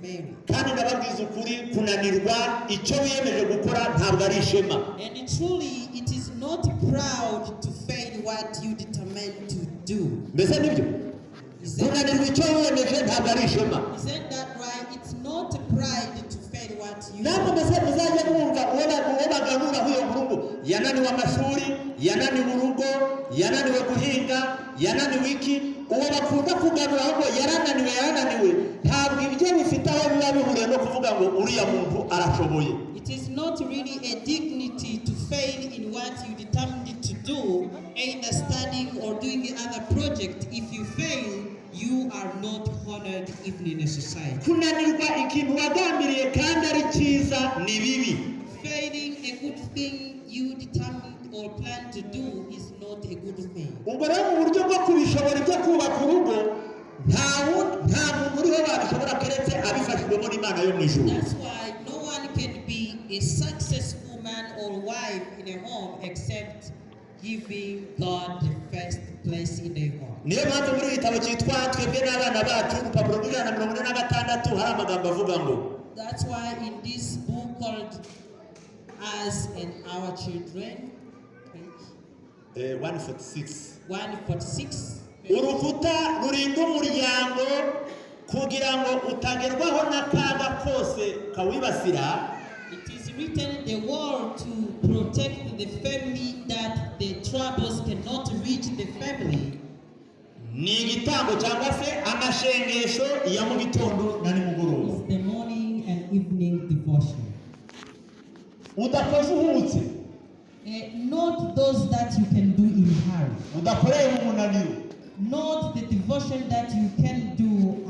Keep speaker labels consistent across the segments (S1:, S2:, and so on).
S1: Mary.
S2: kandi ndababwiza ukuri kunanirwa icyo wiyemeje gukora ntabwo ari ishema.
S1: And truly it is not proud to fail what you determined to do.
S2: Mbese nibyo kunanirwa icyo wiyemeje ntabwo ari ishema.
S1: Isn't that right? It's not pride to fail what you
S2: namwe mbese muzajya mwumva uwo baganura huyo murugo yananiwe amashuri, yananiwe urugo, yananiwe guhinga, yananiwe iki, uwo bakunda kuganura ahubwo yarananiwe ntabwo ibyo bifite aho biba bihuriye no kuvuga ngo uriya muntu arashoboye.
S1: It is not really a dignity to fail in what you determined to do, either studying or doing the other project. If you fail, you are not honored even in a society.
S2: Kunanirwa ikintu wagambiriye kandi ari cyiza ni bibi.
S1: Failing a good thing you determined or plan to do is not a good thing.
S2: Ubwo rero mu buryo bwo kubishobora ibyo kubaka urugo nta muntu uriho babishobora keretse abifashijwemo n'Imana yo mu ijuru.
S1: That's why no one can be a successful man or wife in a home except giving God the first place in the home.
S2: Niyo mpamvu muri igitabo cyitwa Twebwe n'Abana Bacu urupapuro rw'146 hari amagambo avuga ngo.
S1: That's why in this book called Us and Our Children, 146,
S2: urukuta rurinda umuryango kugira ngo utagerwaho n'akaga kose kawibasira.
S1: It is written the word to protect the family that the troubles cannot reach the family.
S2: Ni igitambo cyangwa se amashengesho ya mu gitondo na nimugoroba.
S1: It's the morning and evening devotion.
S2: Udakoze uhutse.
S1: Not those that you can do in a hurry.
S2: Udakoreye mu munaniro.
S1: Not the devotion that you can do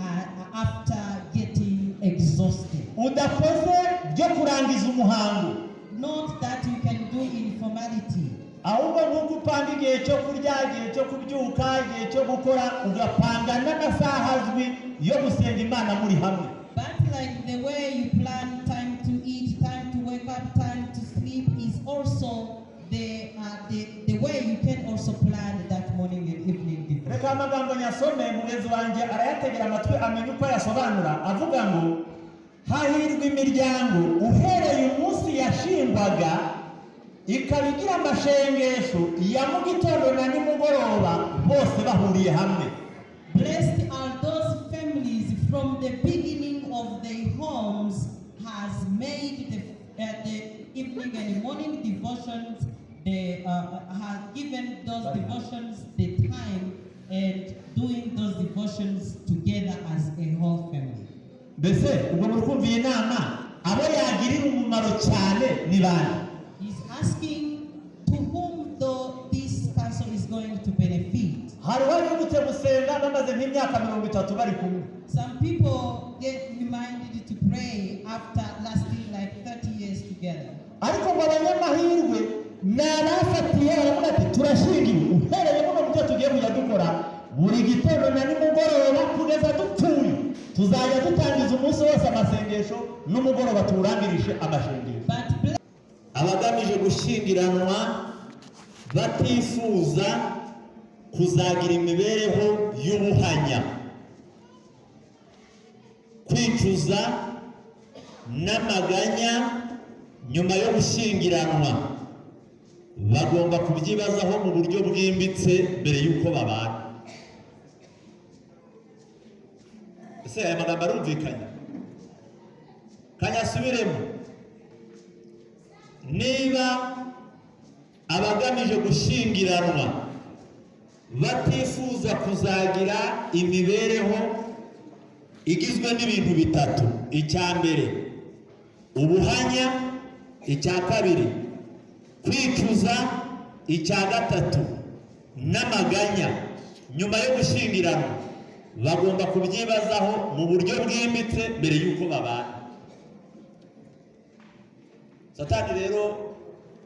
S1: after getting exhausted.
S2: Udakoze byo kurangiza umuhango.
S1: Not that you can do in formality.
S2: Ahubwo nk'uko upanga igihe cyo kurya, igihe cyo kubyuka, igihe cyo gukora, ugapanga n'amasaha azwi yo gusenga Imana muri hamwe.
S1: But like the way you plan time to eat, time to wake up, time to sleep is also the way you can also plan that morning and evening devotion.
S2: Reka amagambo nyasome mugenzi wanjye arayategera amatwi amenye uko yasobanura avuga ngo hahirwa imiryango uhereye umunsi yashingwaga ikabigira amashengesho ya mu gitondo na nimugoroba bose bahuriye hamwe.
S1: Blessed are those families from the beginning of their homes has made the evening and morning devotions. They have given those devotions the time and doing those devotions together as a whole family.
S2: Mbese ubwo murukumviye inama abo yagirira umumaro cyane ni bande?
S1: He's asking to whom though this person is going to benefit.
S2: Hari wari gute gusenga bamaze nk'imyaka 30 bari kumwe.
S1: Some people get reminded to pray after lasting like 30 years together.
S2: Ariko ngo abanyamahirwe narafatiye aravuga ati turashingiwe uhereye mu byo tugiye kujya dukora buri gitondo na nimugoroba kugeza dupfuye tuzajya dutangiza umunsi wose amasengesho n'umugoroba turangirishe amashengesho. Abagamije gushyingiranwa batifuza kuzagira imibereho y'ubuhanya, kwicuza n'amaganya nyuma yo gushyingiranwa bagomba kubyibazaho mu buryo bwimbitse mbere y'uko babana. Ese aya magambo arumvikanye? Kanyasubiremo. Niba abagamije gushyingiranwa batifuza kuzagira imibereho igizwe n'ibintu bitatu: icya mbere ubuhanya, icya kabiri kwicuza, icya gatatu n'amaganya nyuma yo gushyingiranwa, bagomba kubyibazaho mu buryo bwimbitse mbere y'uko babana. Satani rero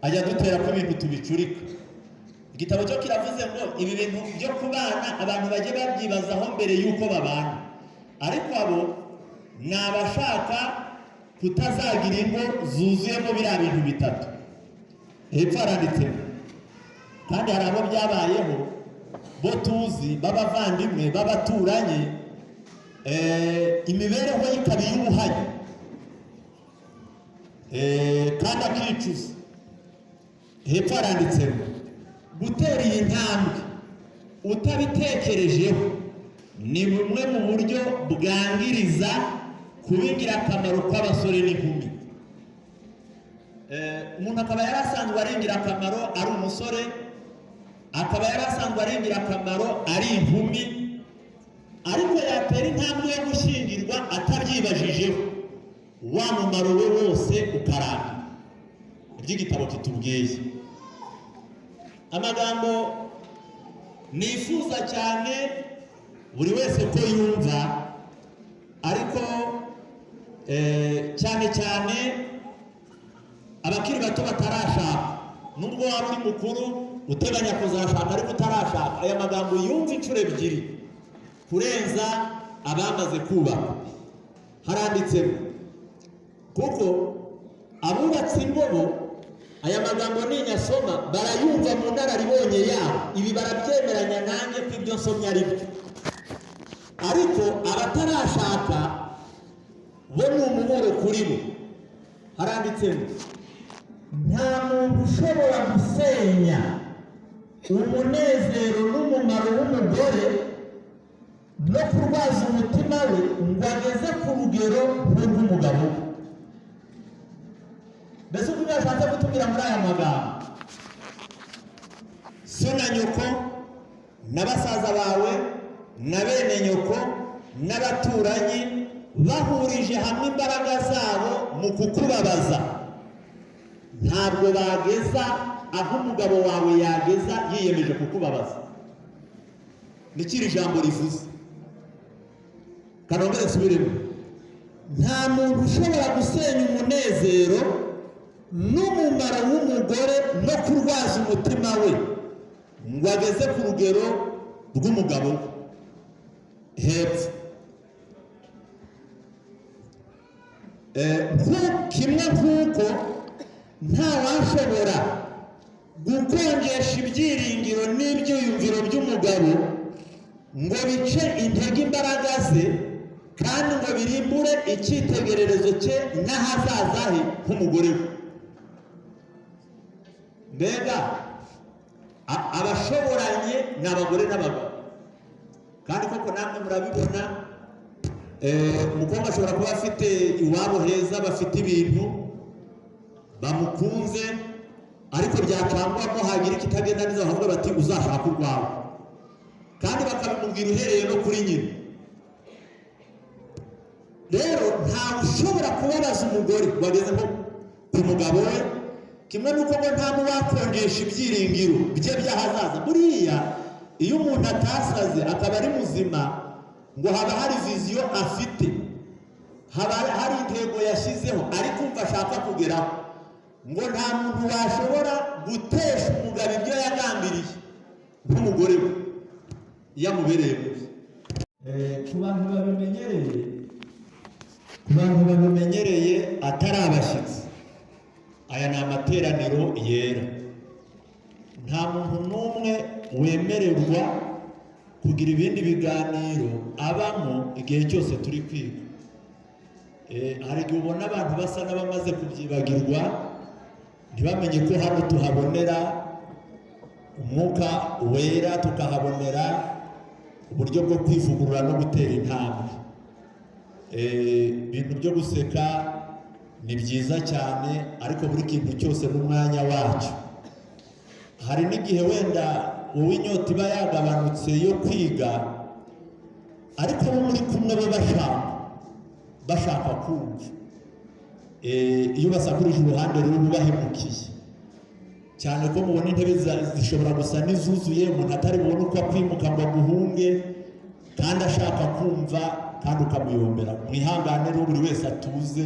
S2: ajya dutera ko ibintu tubicurika. Igitabo cyo kiravuze ngo ibi bintu byo kubana abantu bajye babyibazaho mbere y'uko babana, ariko abo ni abashaka kutazagira ingo zuzuyemo biriya bintu bitatu. Hepfo haranditse kandi hari abo byabayeho bo tuzi b'abavandimwe b'abaturanyi imibereho y'ikabi y'ubuhanya kandi akicuza. Hepfo haranditsemo gutera iyi ntambwe utabitekerejeho ni bumwe mu buryo bwangiriza kuba ingirakamaro kw'abasore n'inkumi. Umuntu akaba yari asanzwe ari ingirakamaro ari umusore, akaba yari asanzwe ari ingirakamaro ari inkumi, ariko yatera intambwe yo gushyingirwa atabyibajijeho, wa mumaro we wose ukaranga. Iby'igitabo kitubwiye amagambo nifuza cyane buri wese ko yumva, ariko cyane cyane abakiri bato batarashaka, nubwo waba uri mukuru uteganya kuzashaka ariko utarashaka, aya magambo yumva inshuro ebyiri kurenza abamaze kubaka. Haranditsemo kuko abubatsi ingobo, aya magambo ninyasoma barayumva mu nararibonye yabo, ibi barabyemeranya nanjye ko ibyo nsomye ari byo, ariko abatarashaka bo ni umuburo kuri bo. Haranditsemo nta muntu ushobora gusenya umunezero n'umumaro w'umugore no kurwaza umutima we ngo ageze ku rugero nk'urw'umugabo we. Mbese uko yashatse kutubwira muri aya magambo, so na nyoko na basaza bawe na bene nyoko n'abaturanyi bahurije hamwe imbaraga zabo mu kukubabaza, ntabwo bageza aho umugabo wawe yageza yiyemeje kukubabaza. Nikiri ijambo rivuze, kanongere nsubiremo, nta muntu ushobora gusenya umunezero n'umumaro w'umugore no kurwaza umutima we ngo ageze ku rugero rw'umugabo we. Hepfo kimwe nk'uko nta washobora gukonjesha ibyiringiro n'ibyiyumviro by'umugabo ngo bice intege imbaraga ze kandi ngo birimbure icyitegererezo cye n'ahazaza he nk'umugore we. Mbega abashoboranye ni abagore n'abagabo, kandi koko namwe murabibona. Umukobwa ashobora kuba afite iwabo heza, bafite ibintu bamukunze, ariko byacangwamo hagira ikitagenda neza bakavuga bati uzashaka urwawe, kandi bakabimubwira uhereye no kuri nyina. Rero ntawe ushobora kubabaza umugore wageze nko ku mugabo we, kimwe n'uko ngo nta muwakonjesha ibyiringiro bye by'ahazaza. Buriya iyo umuntu atasaze akaba ari muzima, ngo haba hari viziyo afite, haba hari intego yashyizeho ari kumva ashaka kugeraho, ngo nta muntu washobora gutesha umugabo ibyo yagambiriye nk'umugore we yamubereye mubi. Ku bantu babimenyereye atari abashyitsi, aya ni amateraniro yera. Nta muntu n'umwe wemererwa kugira ibindi biganiro abamo igihe cyose turi kwiga. Hari igihe ubona abantu basa n'abamaze kubyibagirwa, ntibamenye ko hano tuhabonera umwuka wera, tukahabonera uburyo bwo kwivugurura no gutera intambwe. Ibintu byo guseka ni byiza cyane, ariko buri kintu cyose n'umwanya wacyo. Hari n'igihe wenda wowe inyota iba yagabanutse yo kwiga, ariko abo muri kumwe bo bashaka kumva. Iyo basakurije uruhande rero ubahemukiye cyane, ko mubona intebe zishobora gusa n'izuzuye, umuntu atari bubone uko akwimuka ngo aguhunge kandi ashaka kumva, kandi ukamuyombera. Mwihangane rero buri wese atuze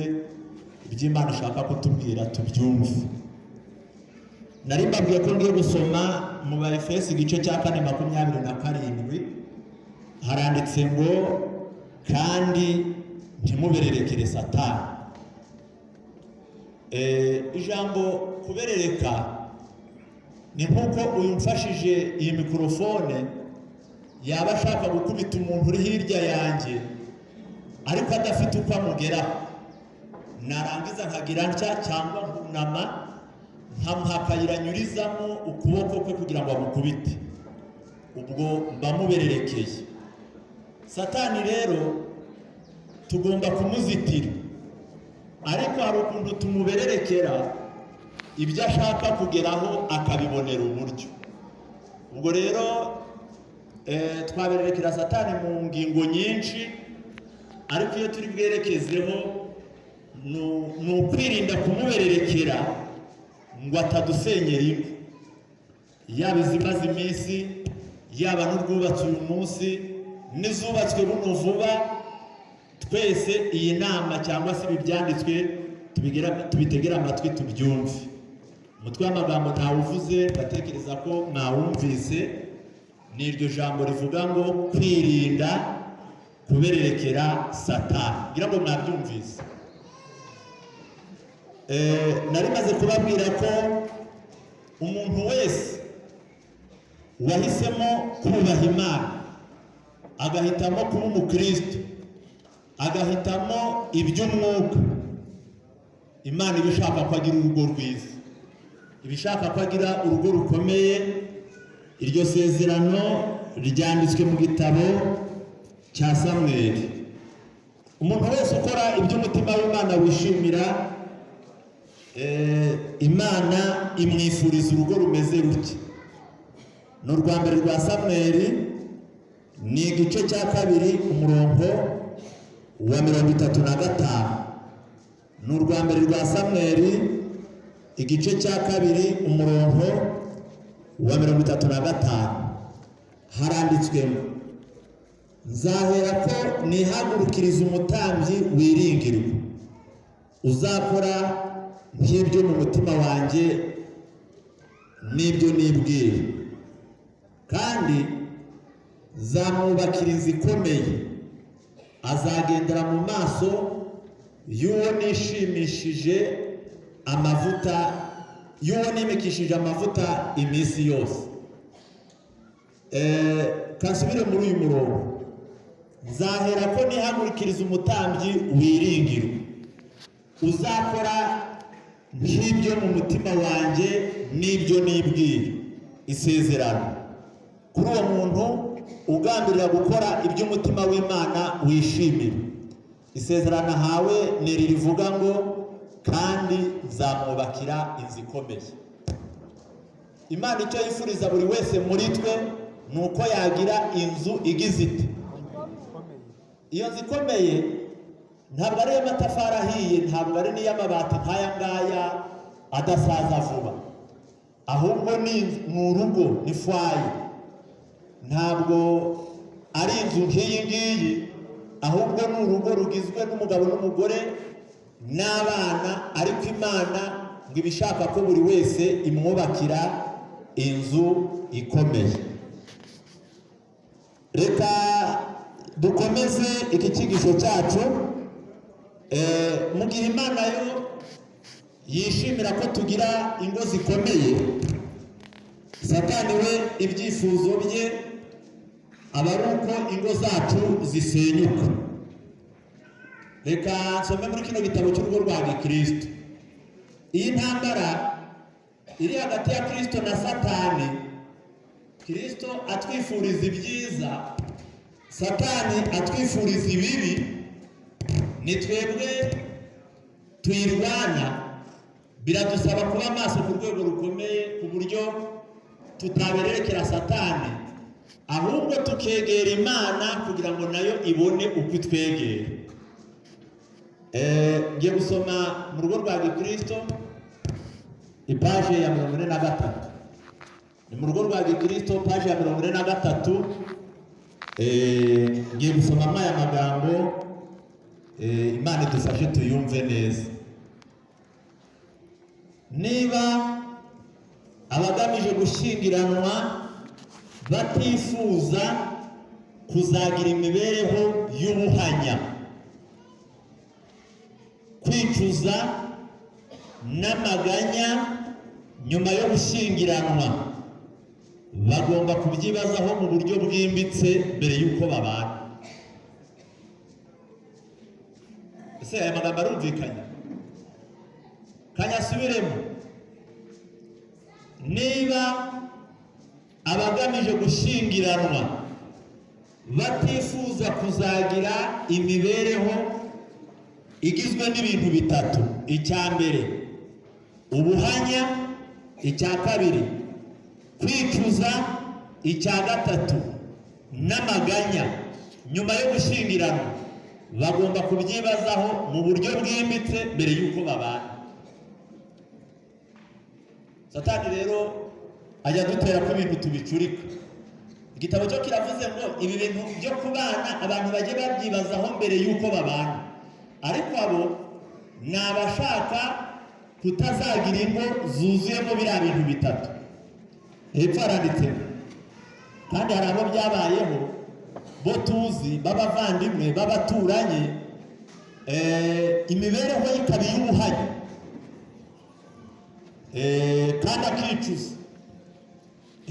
S2: iby'Imana ishaka kutubwira tubyumve. Nari mbabwiye ko ngiye gusoma mu Efeso igice cya 4:27, haranditse ngo kandi ntimubererekere Satani. Ijambo kuberereka ni nk'uko uyu mfashije iyi mikorofone yaba ashaka gukubita umuntu uri hirya yanjye ariko adafite uko amugeraho. narangiza nkagira ntya cyangwa nkunama nkamuha akayira anyurizamo ukuboko kwe kugira ngo amukubite, ubwo mba mubererekeye. Satani rero tugomba kumuzitira, ariko hari ukuntu tumubererekera ibyo ashaka kugeraho akabibonera uburyo. Ubwo rero twabererekera Satani mu ngingo nyinshi, ariko iyo turi bwerekezeho ni ukwirinda kumubererekera ngo atadusenyera ingo, yaba izimaze iminsi, yaba n'urwubatse uyu munsi n'izubatswe buno vuba. Twese iyi nama cyangwa se ibi byanditswe tubitegera amatwi tubyumve. Umutwe w'amagambo ntawuvuze, ndatekereza ko mwawumvise. Ni iryo jambo rivuga ngo kwirinda kubererekera Satani. Ngira ngo mwabyumvise. Nari maze kubabwira ko umuntu wese wahisemo kubaha Imana, agahitamo kuba umukristo, agahitamo iby'umwuka, Imana iba ishaka ko agira urugo rwiza, iba ishaka ko agira urugo rukomeye. Iryo sezerano ryanditswe mu gitabo cya Samweli. Umuntu wese ukora iby'umutima w'Imana wishimira, Imana imwifuriza urugo rumeze rutya. Ni urwa mbere rwa Samweli, ni igice cya 2 umurongo wa 35. Ni urwa mbere rwa Samweli igice cya 2 umurongo wa 35. Haranditswemo, nzahera ko nihagurukiriza umutambyi wiringirwa, uzakora nk'ibyo mu mutima wanjye n'ibyo nibwira, kandi zamwubakira inzu ikomeye, azagendera mu maso y'uwo nimikishije amavuta iminsi yose. Kansubire muri uyu murongo, nzahera ko nihagurukiriza umutambyi wiringirwa, uzakora nk'ibyo mu mutima wanjye n'ibyo nibwira. Isezerano kuri uwo muntu ugambirira gukora iby'umutima w'Imana wishimira. Isezerano ahawe ni rivuga ngo kandi nzamwubakira inzu ikomeye. Imana icyo yifuriza buri wese muri twe ni uko yagira inzu igize ite. Iyo nzu ikomeye ntabwo ari iy'amatafari ahiye, ntabwo ari n'iy'amabati nk'aya ngaya adasaza vuba, ahubwo ni urugo, ni foyer. Ntabwo ari inzu nk'iyi ngiyi, ahubwo ni urugo rugizwe n'umugabo n'umugore n'abana, ariko Imana ngo ibishaka ko buri wese imwubakira inzu ikomeye. Reka dukomeze iki cyigisho cyacu. Mu gihe Imana yo yishimira ko tugira ingo zikomeye, Satani we ibyifuzo bye aba ari uko ingo zacu zisenyuka. Reka nsome muri kino gitabo cy'urugo rwa Gikristo. Iyi ntambara iri hagati ya Kristo na Satani, Kristo atwifuriza ibyiza, Satani atwifuriza ibibi, ni twebwe tuyirwana. Biradusaba kuba maso ku rwego rukomeye, ku buryo tutabererekera Satani, ahubwo tukegera Imana kugira ngo nayo ibone uko itwegera. Ngiye gusoma mu rugo rwa Gikristo ipaje ya 43. Ni mu rugo rwa Gikristo paje ya 43. Ngiye gusoma aya magambo, Imana idufashe tuyumve neza. Niba abagamije gushyingiranwa batifuza kuzagira imibereho y'ubuhanya, kwicuza n'amaganya nyuma yo gushyingiranwa, bagomba kubyibazaho mu buryo bwimbitse mbere y'uko babana. Ese aya magambo arumvikanye? kanyasubiremo niba abagamije gushyingiranwa batifuza kuzagira imibereho igizwe n'ibintu bitatu: icya mbere ubuhanya, icya kabiri kwicuza, icya gatatu n'amaganya nyuma yo gushyingiranwa, bagomba kubyibazaho mu buryo bwimbitse mbere y'uko babana. Satani rero ajya dutera ko ibintu tubicurika. Igitabo cyo kiravuze ngo ibi bintu byo kubana abantu bajye babyibazaho mbere y'uko babana, ariko abo ni abashaka kutazagira ingo zuzuyemo biriya bintu bitatu. Hepfo haranditse kandi hari abo byabayeho bo tuzi b'abavandimwe b'abaturanyi, imibereho y'ikabi y'ubuhanya kandi akicuza.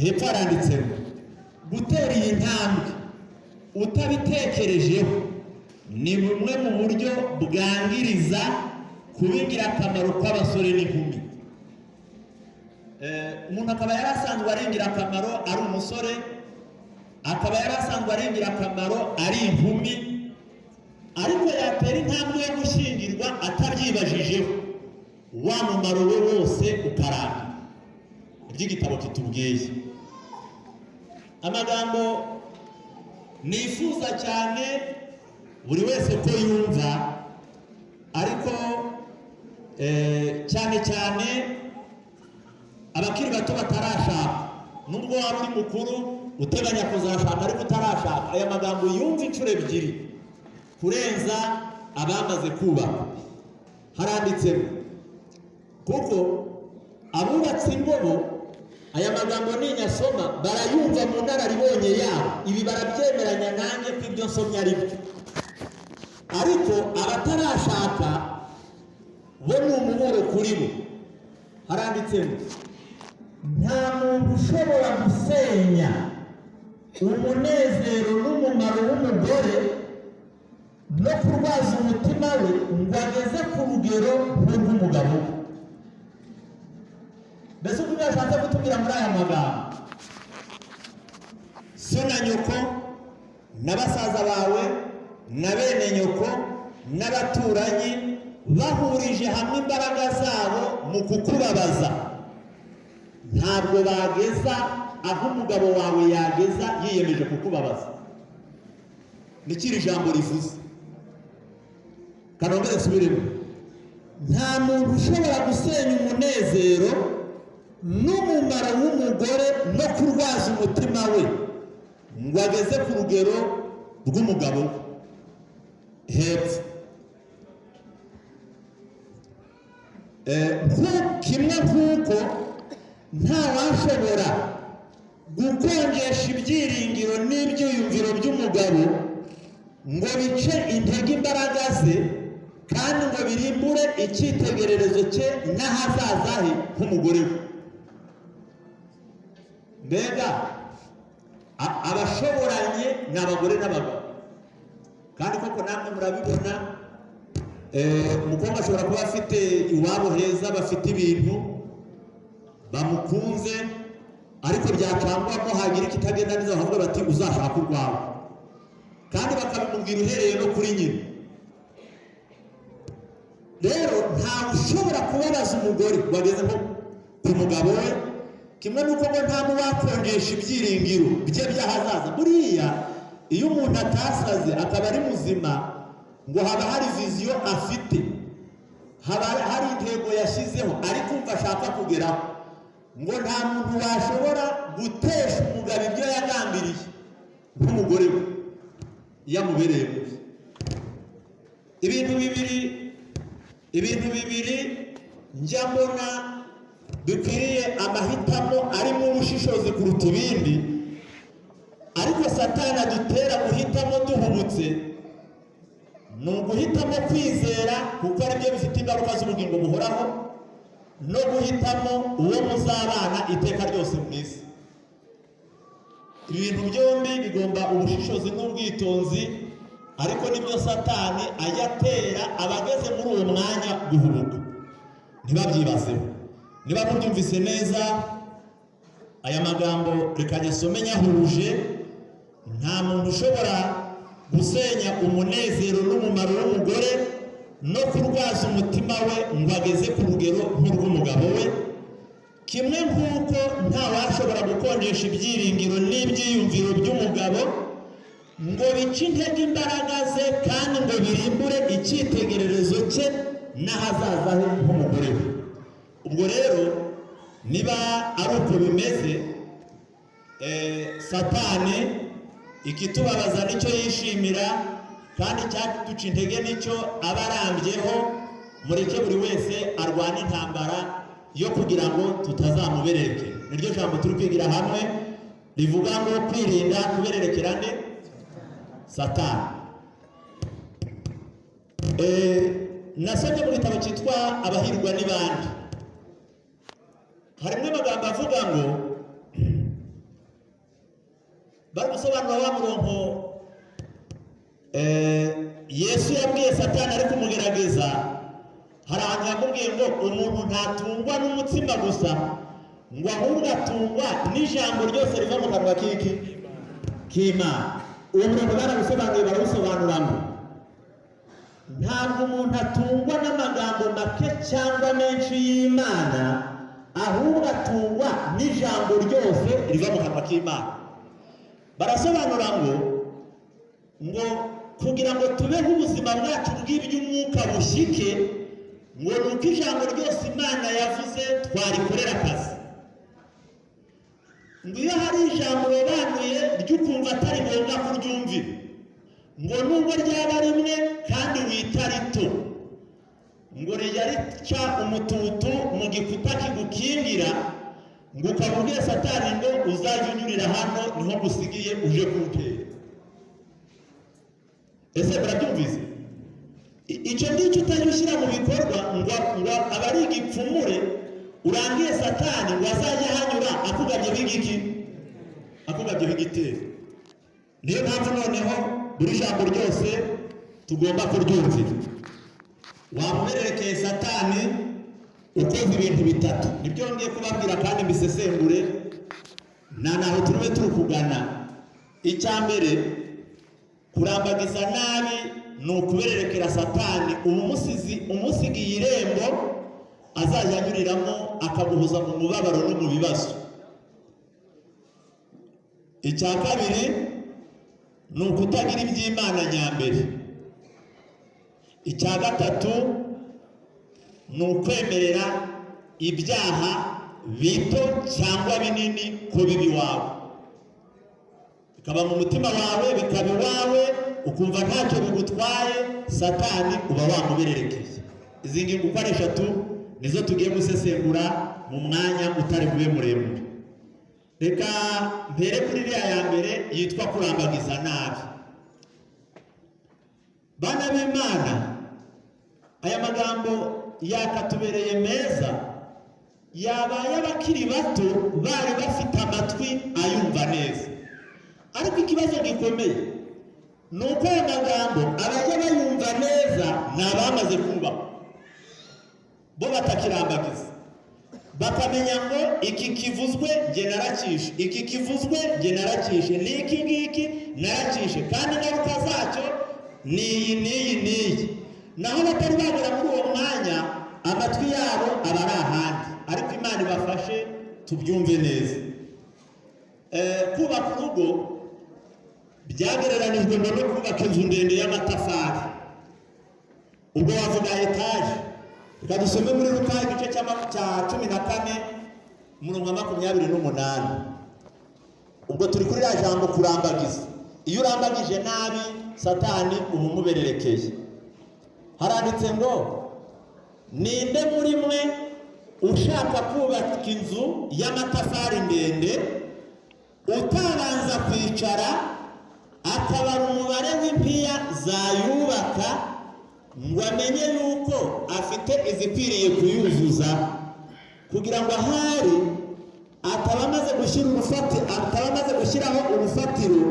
S2: Hepfo haranditse gutera iyi ntambwe utabitekerejeho ni bumwe mu buryo bwangiriza kuba ingirakamaro kw'abasore n'inkumi. Umuntu akaba yari asanzwe ari ingirakamaro ari umusore, akaba yari asanzwe ari ingirakamaro ari inkumi, ariko yatera intambwe yo gushyingirwa atabyibajijeho, wa mumaro we wose ukaranga. Iby'igitabo kitubwiye amagambo nifuza cyane buri wese ko yumva, ariko cyane cyane abakiri bato batarashaka, nubwo waba uri mukuru uteganya kuzashaka ariko utarashaka, aya magambo yumva inshuro ebyiri kurenza abamaze kubaka. Haranditsemo kuko abubatse ingobo, aya magambo ninyasoma barayumva mu nararibonye yabo, ibi barabyemeranya nanjye ko ibyo nsomye ari byo, ariko abatarashaka bo ni umuburo kuri bo. Haranditsemo nta muntu ushobora gusenya umunezero n'umumaro w'umugore no kurwaza umutima we ngo ageze ku rugero nk'urw'umugabo we. Mbese ubwo yashatse kutubwira muri aya magambo, so na nyoko na basaza bawe na bene nyoko n'abaturanyi bahurije hamwe imbaraga zabo mu kukubabaza, ntabwo bageza aho umugabo wawe yageza yiyemeje kukubabaza. Nikiri jambo rivuze, kanongere subiremo, nta muntu ushobora gusenya umunezero n'umumaro w'umugore no kurwaza umutima we ngo ageze ku rugero rw'umugabo we. Hepfo kimwe nk'uko nta washobora gukonjesha ibyiringiro n'ibyiyumviro by'umugabo ngo bice intege imbaraga ze kandi ngo birimbure icyitegererezo cye n'ahazaza he nk'umugore we. Mbega abashoboranye ni abagore n'abagabo, kandi koko namwe murabibona. Umukobwa ashobora kuba afite iwabo heza, bafite ibintu bamukunze, ariko byacangwamo hagira ikitagenda neza bakavuga bati uzashaka urwawe, kandi bakabimubwira uhereye no kuri nyina. Rero ntawe ushobora kubabaza umugore wageze nko ku mugabo we, kimwe n'uko ngo nta muwakongesha ibyiringiro bye by'ahazaza. Buriya iyo umuntu atasaze akaba ari muzima, ngo haba hari viziyo afite, haba hari intego yashyizeho ari kumva ashaka kugeraho, ngo nta muntu washobora gutesha umugabo ibyo yagambiriye nk'umugore we yamubereye mubi. Ibintu bibiri njya mbona bikwiriye amahitamo arimo ubushishozi kuruta ibindi, ariko Satani adutera guhitamo duhubutse, ni uguhitamo kwizera kuko ari byo bifite ingaruka z'ubugingo buhoraho, no guhitamo uwo muzabana iteka ryose mu isi. Ibintu byombi bigomba ubushishozi n'ubwitonzi, ariko nibyo Satani ajya atera abageze muri uwo mwanya guhubuka. ntibabyibazeho. Niba mubyumvise neza aya magambo reka nyasome nyahuje. Nta muntu ushobora gusenya umunezero n'umumaro w'umugore no kurwaza umutima we ngo ageze ku rugero nk'urw'umugabo we, kimwe nk'uko nta washobora gukonjesha ibyiringiro n'ibyiyumviro by'umugabo ngo bice intege imbaraga ze kandi ngo birimbure icyitegererezo cye n'ahazaza he nk'umugore we. Ubwo rero niba ari uko bimeze, Satani ikitubabaza nicyo yishimira kandi icyaduca intege nicyo aba arambyeho. Mureke buri wese arwana intambara yo kugira ngo tutazamubereke. Niryo jambo turi kwigira hamwe rivuga ngo kwirinda kubererekera nde Satani. Nasomye mu gitabo cyitwa Abahirwa n'Ibandi, harimo amagambo avuga ngo bari gusobanura wa murongo Yesu yabwiye Satani ari kumugerageza. Hari ahantu yamubwiye ngo umuntu ntatungwa n'umutsima gusa, ngo ahubwo atungwa n'ijambo ryose riva mu kanwa k'Imana. Uwo murongo barabusobanuye, barawusobanura ngo ntabwo umuntu atungwa n'amagambo make cyangwa menshi y'Imana, ahubwo atungwa n'ijambo ryose riva mu kanwa k'Imana. Barasobanura ngo kugira ngo tubeho ubuzima bwacu bw'iby'umwuka bushyike, ngo nuko ijambo ryose Imana yavuze twarikorera akazi. Ngo iyo hari ijambo robanuye ry'ukumva atari ngombwa kuryumvira, ngo nubwo ryaba rimwe kandi wita rito, ngo rijya rica umututu mu gikuta kigukingira, ngo ukabubwiye Satani ngo uzajya unyurira hano niho gusigiye uje kuntera. Ese murabyumvise? Icyo ngicyo utajya ushyira mu bikorwa ngo aba ari igipfumure urangiye Satani ngo azajya ahanyura akugabyeho igiki, akugabyeho igitero. Niyo mpamvu noneho buri jambo ryose tugomba kuryumvira. Wamubererekeye Satani ukoze ibintu bitatu, nibyo ngiye kubabwira kandi mbisesengure naho turube turi kugana. Icya mbere, kurambagiza nabi ni ukubererekera Satani umusigiye irembo azajya anyuriramo akaguhuza mu mubabaro no mu bibazo. Icya kabiri ni ukutagira iby'Imana nyambere. Icya gatatu ni ukwemerera ibyaha bito cyangwa binini ko bibi wawe, bikaba mu mutima wawe, bikaba iwawe, ukumva ntacyo bigutwaye. Satani uba wamubererekeye. Izi ngingo uko ari eshatu nizo tugiye gusesengura mu mwanya utari bube muremure. Reka mbere kuri iriya ya mbere yitwa kurambagiza nabi. Bana b'Imana, aya magambo yakatubereye meza, yabaye abakiri bato bari bafite amatwi ayumva neza. Ariko ikibazo gikomeye ni uko aya magambo abajya bayumva neza ni abamaze kubaho, bo batakirambagiza, bakamenya ngo iki kivuzwe nge narakishe, iki kivuzwe nge narakishe, n'iki ngiki narakishe, kandi ingaruka zacyo n'iyi n'iyi n'iyi. Naho batari bagera muri uwo mwanya amatwi yabo aba ari ahandi. Ariko Imana ibafashe tubyumve neza. Kubaka urugo byagereranijwe no kubaka inzu ndende y'amatafari. Ubwo wavuga etaje. Reka dusome muri Luka igice cya 14 umurongo wa 28. Ubwo turi kuri ya jambo kurambagiza. Iyo urambagije nabi Satani umubererekeye. Haranditse ngo ninde muri mwe ushaka kubaka inzu y'amatafari ndende utabanza kwicara akabara umubare w'impiya zayubaka ngo amenye yuko afite izikwiriye kuyuzuza, kugira ngo ahari ataba amaze gushyiraho urufatiro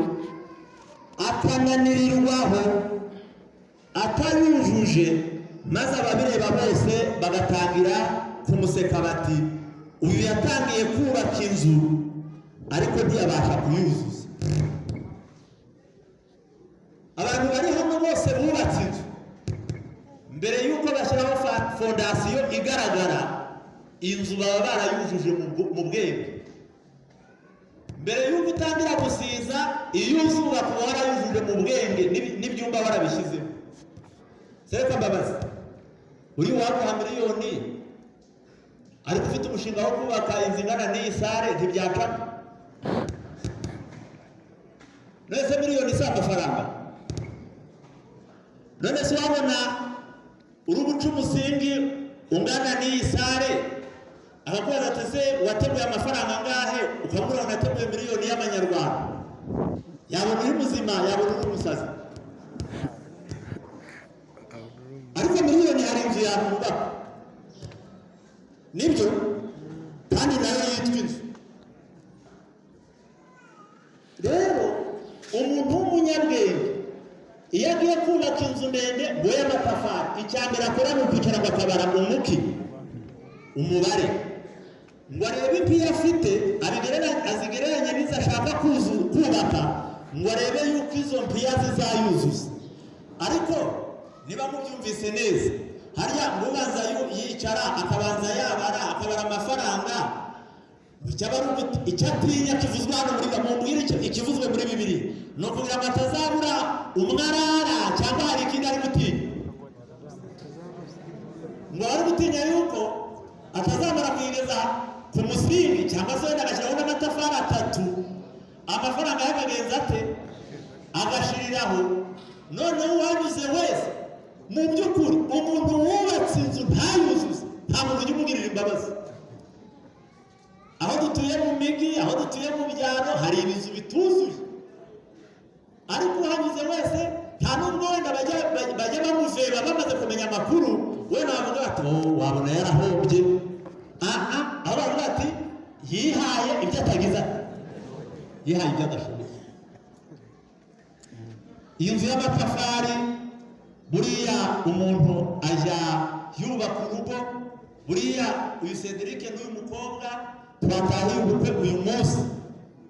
S2: akananirirwaho atayujuje maze ababireba bose bagatangira kumuseka bati uyu yatangiye kubaka inzu ariko ntiyabasha kuyuzuza. Abantu bari hano bose bubatse inzu mbere y'uko bashyiraho fondasiyo igaragara, inzu baba barayujuje mu bwenge. Mbere y'uko utangira gusiza, iyo uzubaka uba warayujuje mu bwenge n'ibyumba warabishyizeho. Sereka Mbabazi, uri waguha miliyoni ariko ufite umushinga wo kubaka inzu ingana n'iyi sare ntibyacamo. None se miliyoni si amafaranga? None se wabona uri guca umusingi ungana n'iyi sare akakubaza ati se wateguye amafaranga angahe, ukamubwira unateguye miliyoni y'amanyarwanda, yabona uri muzima yabona uri umusazi. Ariko miliyoni hari inzu yakubaka, nibyo kandi nayo yitwa inzu. Rero umuntu w'umunyabwenge iyo agiye kubaka inzu ndende ngo y'amatafari, icya mbere akora ni ukwicara ngo akabara umubare ngo arebe impiya afite azigereranya n'izo ashaka kubaka, ngo arebe yuko izo mpiya zizayuzuza. Ariko niba mubyumvise neza, harya ngo ubanza yicara akabanza yabara akabara amafaranga, icyo atinya kivuzwe hano muri mubwire ikivuzwe muri Bibiliya ni ukugira ngo atazabura umwarara cyangwa hari ikindi ari gutinya. Ngo ari gutinya yuko atazamara kuyigeza ku musingi cyangwa se wenda agashyiraho n'amatafari 3, amafaranga y'akagenza ate agashiriraho. Noneho uwanyuze wese, mu by'ukuri umuntu wubatse inzu ntayuzuze nta muntu ujya umugirira imbabazi. Aho dutuye mu migi, aho dutuye mu byaro, hari ibizu bituzuye, ariko uhanyuze wese nta n'ubwo wenda bajya bamuveba bamaze kumenya amakuru, wenda bavuga bati wabona yarahombye. Aho bavuga ati yihaye ibyo atagize, yihaye ibyo adashoboye. Iyo nzu y'amatafari buriya umuntu ajya yubaka urugo. Buriya uyu Cedric n'uyu mukobwa twatahiye ubukwe uyu munsi,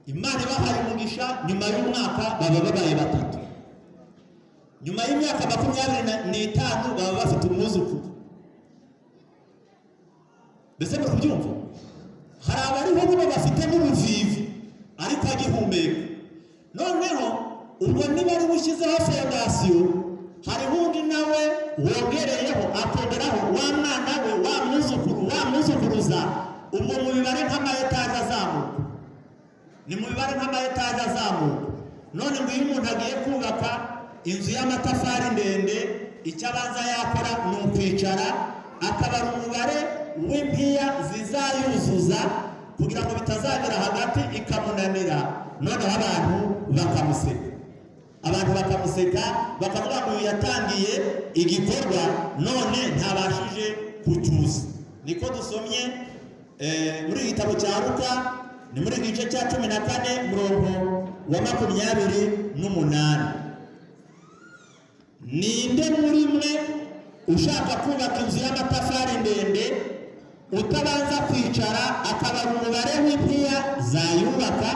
S2: Imana ibahaye umugisha, nyuma y'umwaka baba babaye 3, nyuma y'imyaka 25 baba bafite umwuzukuru. Mbese muri kubyumva, hari abariho nibo bafite n'ubuvivi ariko agihumeka. Noneho ubwo niba ari bushyizeho fondasiyo, hariho undi nawe wongereyeho akongeraho wa mwana we, wa mwuzukuruza. Ubwo mu bibare nk'amayetaje azamuka, ni mu bibare nk'amayetaje azamuka. None ngo iyo umuntu agiye kubaka inzu y'amatafari ndende, icyo abanza yakora ni ukwicara akabara umubare w'impiya zizayuzuza kugira ngo bitazagera hagati ikamunanira. Noneho abantu bakamuseka bakavuga ngo uyu yatangiye igikorwa none ntabashije kucyuza. Niko dusomye muri igitabo cya Luka, ni muri igice cya 14 murongo wa 28. Ninde muri mwe ushaka kubaka inzu y'amatafari ndende utabanza kwicara akabara umubare w'impiya zayubaka,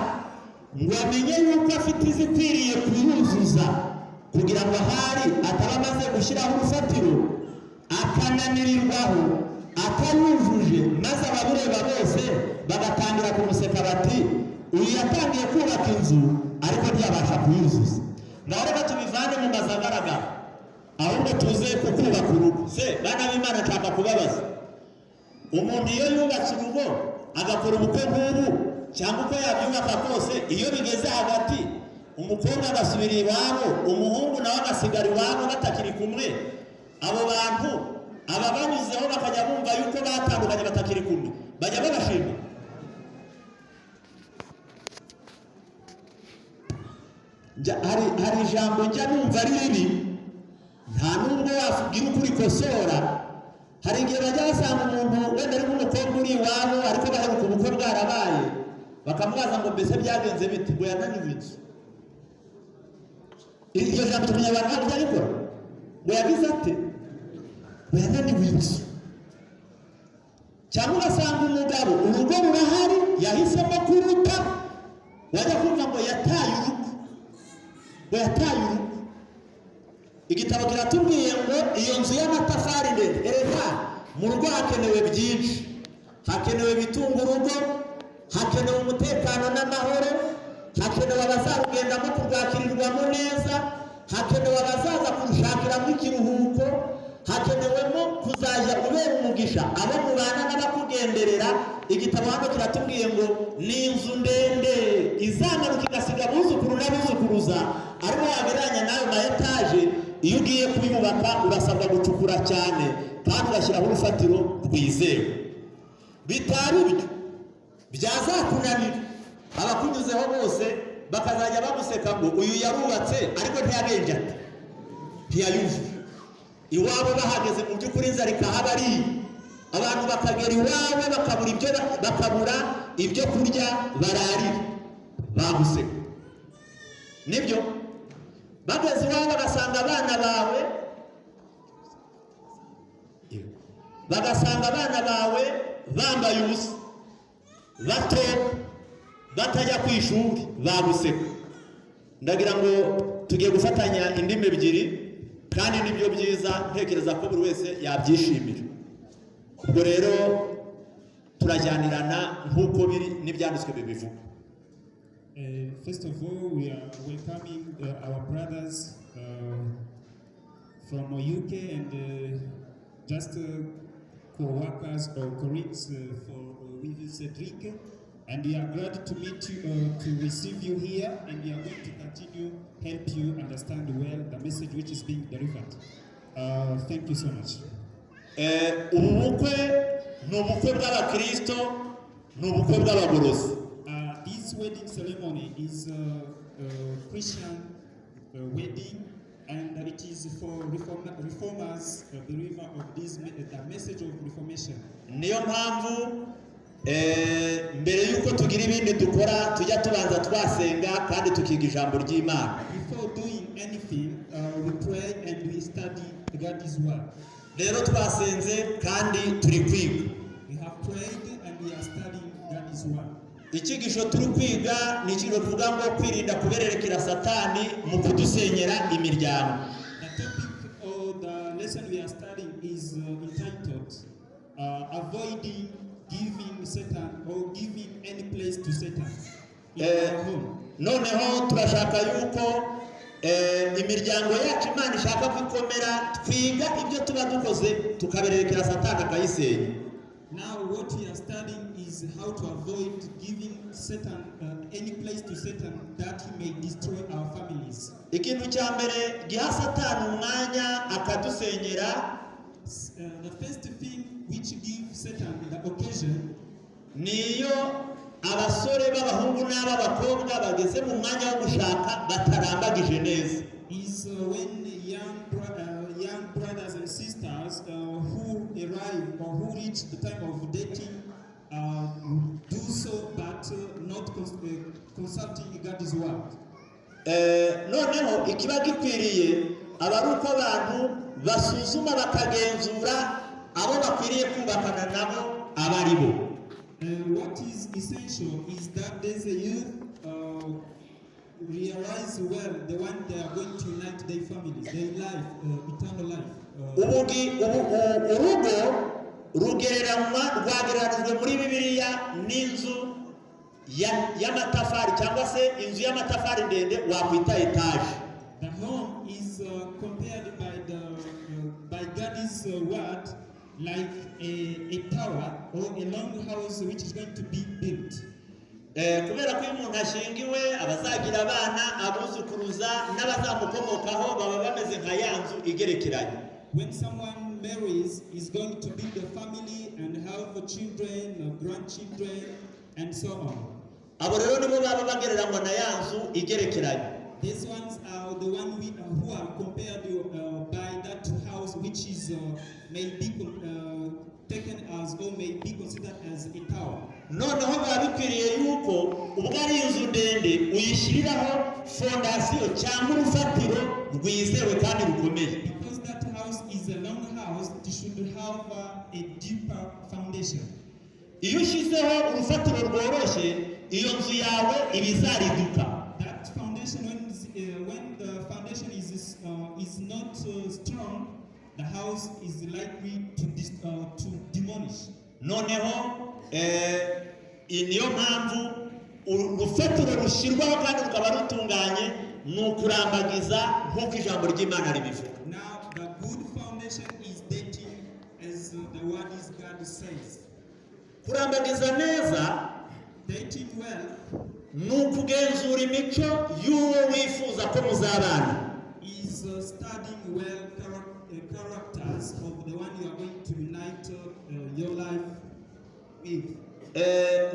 S2: ngo amenye yuko afite izikwiriye kuyuzuza, kugira ngo ahari ataba amaze gushyiraho urufatiro akananirirwaho atayujuje, maze ababireba bose bagatangira kumuseka bati uyu yatangiye kubaka inzu ariko ntiyabasha kuyuzuza. Ngaho reka tubivane mu mazu agaragara, ahubwo tuze kukubaka urugo. Se bana b'Imana, nshaka kubabaza, umuntu iyo yubatse urugo agakora ubukwe nk'ubu cyangwa uko yabyubaka kose, iyo bigeze hagati umukobwa agasubira iwabo, umuhungu nawe agasigara iwabo batakiri kumwe, abo bantu aba banyuzeho bakajya bumva yuko batandukanye batakiri kumwe, bajya babashima. Hari ijambo njya numva ari ribi, nta n'ubwo wavugira ukuri kosora. Hari igihe bajya basanga umuntu wenda ari nk'umukobwa uri iwabo ariko baheruka ubukwe bwarabaye, bakamubaza ngo mbese byagenze bite, ngo yananiwe inzu. Iryo jambo tumenyabana ntabwo ryarikora ngo yagize ate. yananiwe inzu. Cyangwa ugasanga umugabo urugo rurahari yahisemo kuruta, wajya kumva ngo yataye urugo, ngo yataye urugo. Igitabo kiratubwiye ngo iyo nzu y'amatafari ndende, erega mu rugo hakenewe byinshi, hakenewe bitunga urugo, hakenewe umutekano n'amahoro, hakenewe abazarugendamo kurwakirirwamo neza, hakenewe abazaza kurushakiramo ikiruhuko, hakenewemo kuzajya ubera umugisha abo mubana n'abakugenderera. Igitabo hano kiratubwiye ngo ni inzu ndende izamanuka igasiga abuzukuru n'abuzukuruza, ariko yagereranya nayo ma etaje. Iyo ugiye kubibubaka urasabwa gucukura cyane kandi ugashyiraho urufatiro rwizewe. Bitari ibyo byazakunanira, abakunyuzeho bose bakazajya baguseka ngo uyu yarubatse ariko ntiyabenje ati, ntiyayuzuye. Iwabo bahageze mu by'ukuri inzara ikahaba ari abantu bakagera iwawe bakabura ibyo kurya bararira, baguseka. Nibyo bageze iwawe bagasanga abana bawe bambaye ubusa, batoka, batajya ku ishuri, baguseka. Ndagira ngo tugiye gufatanya indimi ebyiri kandi nibyo byiza, ntekereza ko buri wese yabyishimira. Ubwo rero turajyanirana nk'uko biri n'ibyanditswe bibivuga.
S3: First of all, we are welcoming our brothers from UK and just co-workers or colleagues with Cedric, and we are glad to meet you, to receive you here, and we are going to continue help you understand well the message which is being delivered. Thank you so much.
S2: Ubukwe ni ubukwe bw'abakristo, ni ubukwe bw'abagorozi.
S3: This wedding ceremony is a Christian wedding, and it is for reformers, believer of this the message of reformation.
S2: Niyo mpamvu mbere yuko tugira ibindi dukora tujya tubanza twasenga kandi tukiga ijambo ry'Imana.
S3: Before doing anything, we pray and we study God's word.
S2: Rero twasenze kandi turi kwiga.
S3: We have prayed and we are studying God's word.
S2: Ikigisho turi kwiga ni ikigo tuvuga ngo kwirinda kubererekera Satani mu kudusenyera imiryango.
S3: The topic or the lesson we are studying is entitled avoiding giving Satan or giving any place to Satan in our home.
S2: Noneho turashaka yuko imiryango yacu Imana ishaka kwikomera, twiga ibyo tuba dukoze tukabererekera Satani akayisenya.
S3: Now what we are studying is how to avoid giving Satan any place to Satan that he may destroy our families.
S2: Ikintu cya mbere giha Satani umwanya akadusenyera,
S3: the first thing which gives Satan the occasion
S2: niyo abasore b'abahungu n'ab'abakobwa bageze mu mwanya wo gushaka batarambagije neza.
S3: Is when young brothers and sisters who arrive or who reach the time of dating do so, but not consulting God's word.
S2: Noneho ikiba gikwiriye aba ari uko abantu basuzuma bakagenzura abo bakwiriye kubakana nabo abari bo.
S3: What is essential is that there's a youth realize well the one they are going to unite their families, their life, eternal life. Urugo
S2: rwagereranijwe muri Bibiliya n'inzu y'amatafari cyangwa se inzu y'amatafari ndende wakwita etaje.
S3: The home is compared by God's word like a tower or a long house which is going to be built.
S2: Kubera ko umuntu ashingiwe abazagira abana abuzukuruza n'abazamukomokaho baba bameze nka ya nzu igerekeranye.
S3: When someone marries, is going to build a family and have children, grandchildren, and so on.
S2: Abo rero nibo baba bagereranywa na ya nzu igerekeranye.
S3: These ones are the one who are compared by that house which is may be taken as or may be considered as a tower.
S2: Noneho biba bikwiriye yuko ubwo ari inzu ndende uyishyiriraho fondasiyo cyangwa urufatiro rwizewe kandi rukomeye.
S3: Because that house is a long house, it should have a deeper foundation.
S2: Iyo ushyizeho urufatiro rworoshye, iyo nzu yawe iba izariduka.
S3: That foundation, when the foundation is not strong, the house is likely to demolish.
S2: Noneho niyo mpamvu urufatiro rushyirwaho kandi rukaba rutunganye ni ukurambagiza nk'uko ijambo ry'Imana ribivuga.
S3: Now the good foundation is dating as the word is God says.
S2: Kurambagiza neza,
S3: Dating well,
S2: ni ukugenzura imico y'uwo wifuza ko muzabana.
S3: is studying well characters of the one you are going to unite your life with.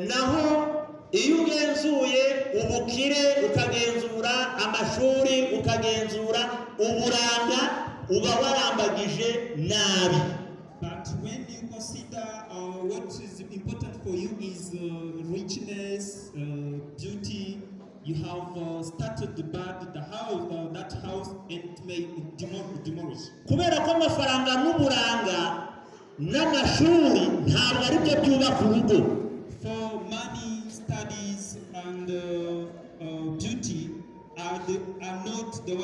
S2: Naho iyo ugenzuye ubukire, ukagenzura amashuri, ukagenzura uburanga, uba warambagije nabi.
S3: But when you consider what is important for you is richness, beauty, you have started bad that house and it may demolish.
S2: Kubera ko amafaranga n'uburanga n'amashuri ntabwo ari byo byubaka urugo.
S3: For money, studies, and beauty are not the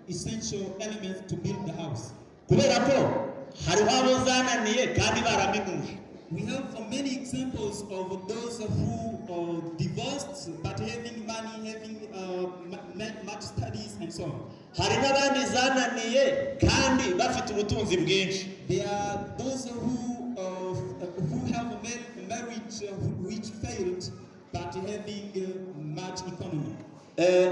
S3: essential elements to build the house.
S2: Kubera ko hariho abo zananiye kandi baraminuje.
S3: We have many examples of those who divorced but having money, having much studies and so on.
S2: Hari n'abandi zananiye kandi bafite ubutunzi bwinshi.
S3: There are those who have a marriage which failed but having much economy.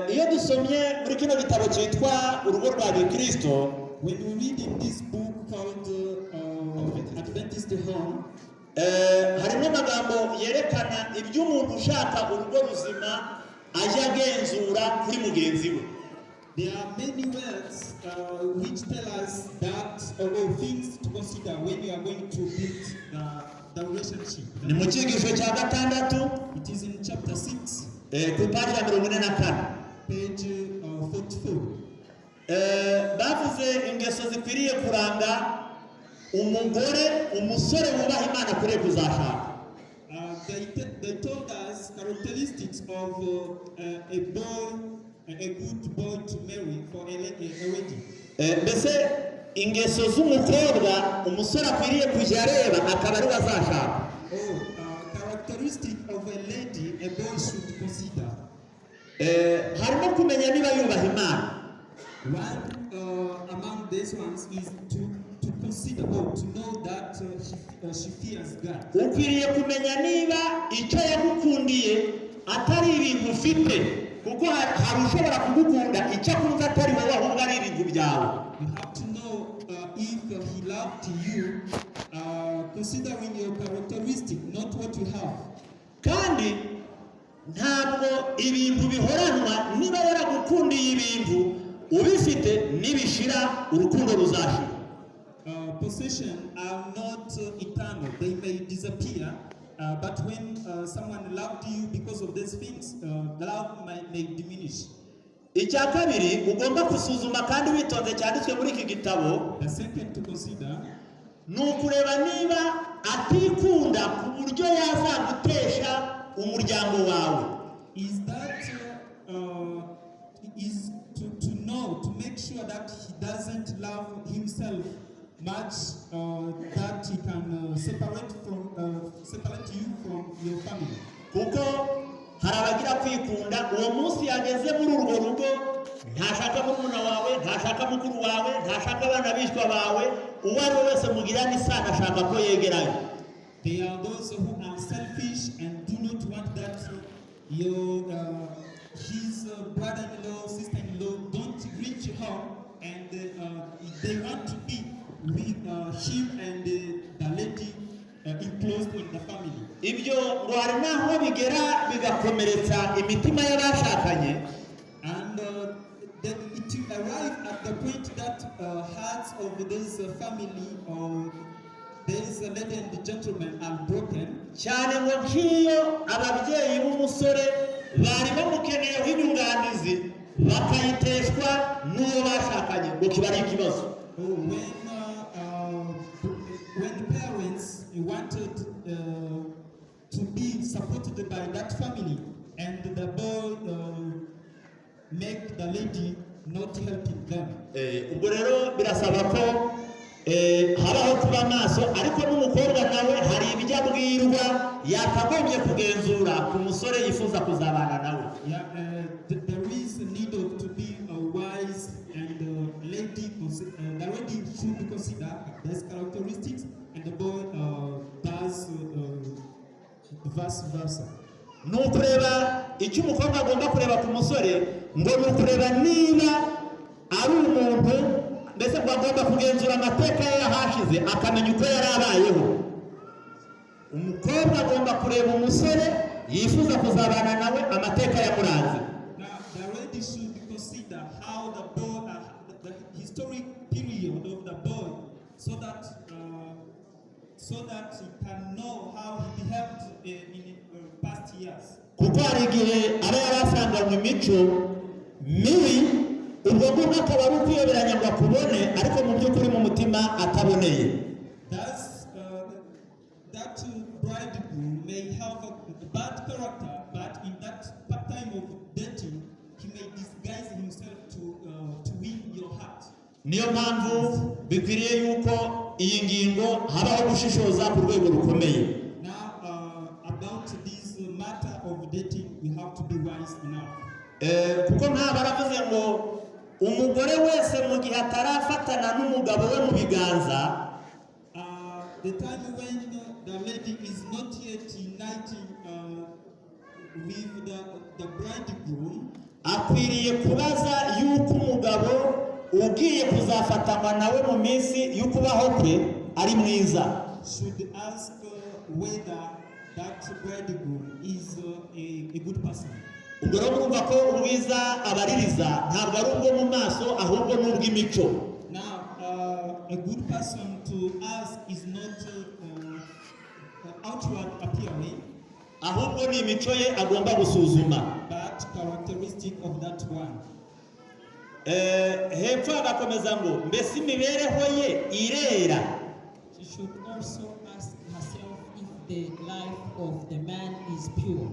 S2: Iyo dusomye muri kino gitabo cyitwa Urugo rwa Gikristo,
S3: when we read in this book called Adventist Home,
S2: harimo amagambo yerekana ibyo umuntu ushaka urugo ruzima ajya agenzura kuri mugenzi we.
S3: There are many words which tell us that things to consider when you are going to build the relationship.
S2: Ni mu cyigisho cya gatandatu,
S3: It is in chapter 6,
S2: ku paji ya 44.
S3: page 44.
S2: Bavuze ingeso zikwiriye kuranga umugore, umusore wubaha Imana kure kuzashaka.
S3: They told us characteristics of a good boy to marry for a wedding.
S2: Mbese ingeso z'umukobwa umusore akwiriye kujya areba akaba ari azashaka.
S3: Characteristic of a lady a boy should consider.
S2: Harimo kumenya niba yubaha Imana.
S3: One among these ones is to consider or to know that she fears God.
S2: Ukwiriye kumenya niba icyo yagukundiye atari ibintu ufite, kuko hari ushobora kugukunda icyo akunze atari wowe ahubwo ari ibintu byawe.
S3: You have to know if he loved you, considering your characteristic, not what you have.
S2: Kandi ntabwo ibintu bihoranwa, niba yaragukundiye ibintu ubifite nibishira urukundo ruzashira.
S3: Possession are not eternal, they may disappear, but when someone loved you because of these things, love may diminish.
S2: Icya kabiri ugomba kusuzuma kandi witonze cyanditswe muri iki gitabo,
S3: The second to consider
S2: ni ukureba niba atikunda ku buryo yazagutesha umuryango wawe.
S3: is that is to know, to make sure that he doesn't love himself much that he can separate you from your family.
S2: Kuko hari abagira kwikunda, uwo munsi yageze muri urwo rugo ntashaka murumuna wawe, ntashaka mukuru wawe, ntashaka abana bishwa bawe, uwo ari we wese mugirana isano ashaka ko yegerayo.
S3: They are those who are selfish and do not want that his brother-in-law, sister-in-law don't reach home, and they want to be with him and the lady enclosed in the family.
S2: Ibyo ngo hari naho bigera bigakomeretsa imitima y'abashakanye,
S3: And then it arrived at the point that hearts of this family or this lady and the gentleman are broken.
S2: cyane ngo nk'iyo ababyeyi b'umusore bari bamukeneyeho inyunganizi bakayiteshwa n'uwo bashakanye ngo kiba ari ikibazo.
S3: When parents wanted to be supported by that family and the boy make the lady not helping them.
S2: Ubwo rero birasaba ko habaho kuba maso, ariko n'umukobwa nawe hari ibijya bwirwa yakagombye kugenzura ku musore yifuza kuzabana nawe.
S3: There is a need to be wise, and the lady should consider these characteristics, and the boy does vice versa.
S2: Ni ukureba icyo umukobwa agomba kureba ku musore, ngo ni ukureba niba ari umuntu mbese ngo agomba kugenzura amateka ye yahashize akamenya uko yari abayeho. Umukobwa agomba kureba umusore yifuza kuzabana nawe amateka yamuranze.
S3: Now the lady should consider how the boy, the historic period of the boy, so that he can know how he behaved in past years.
S2: Kuko hari igihe aba yarasanganywe imico mibi, ubwo ngubwo akaba ari ukwiyoberanya ngo akubone, ariko mu by'ukuri mu mutima ataboneye.
S3: That bridegroom may have a bad character, but in that time of dating, he may disguise himself to win your heart.
S2: Niyo mpamvu bikwiriye yuko iyi ngingo habaho gushishoza ku rwego rukomeye.
S3: Now about this matter of dating, we have to be wise enough.
S2: Kuko nta baravuze ngo umugore wese mu gihe atarafatana n'umugabo we mu biganza,
S3: the time when the lady is not yet uniting with the bridegroom,
S2: akwiriye kubaza yuko umugabo ugiye kuzafatanywa nawe mu minsi y'ukubaho kwe ari mwiza.
S3: Should ask whether that bridegroom is a good person.
S2: Ubwo rero urumva ko ubwiza abaririza ntabwo ari ubwo mu maso, ahubwo ni ubw'imico.
S3: Now a good person to us is not outward appearing,
S2: ahubwo ni imico ye agomba gusuzuma.
S3: but characteristic of that one.
S2: Hepfo agakomeza ngo mbese imibereho ye irera.
S1: She should also ask herself if the life of the man is pure.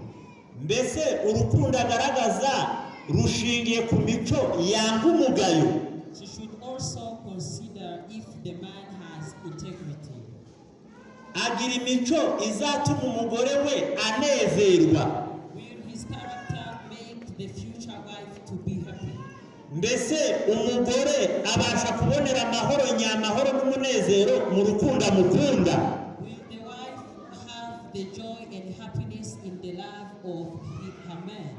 S2: Mbese urukundo agaragaza rushingiye ku mico yanga umugayo.
S1: She should also consider if the man has integrity.
S2: Agira imico izatuma umugore we anezerwa.
S1: Will his character make the future wife to be happy?
S2: Mbese umugore abasha kubonera amahoro nyamahoro n'umunezero mu rukundo amukunda.
S1: Will the wife have the joy and happiness in the love of her man?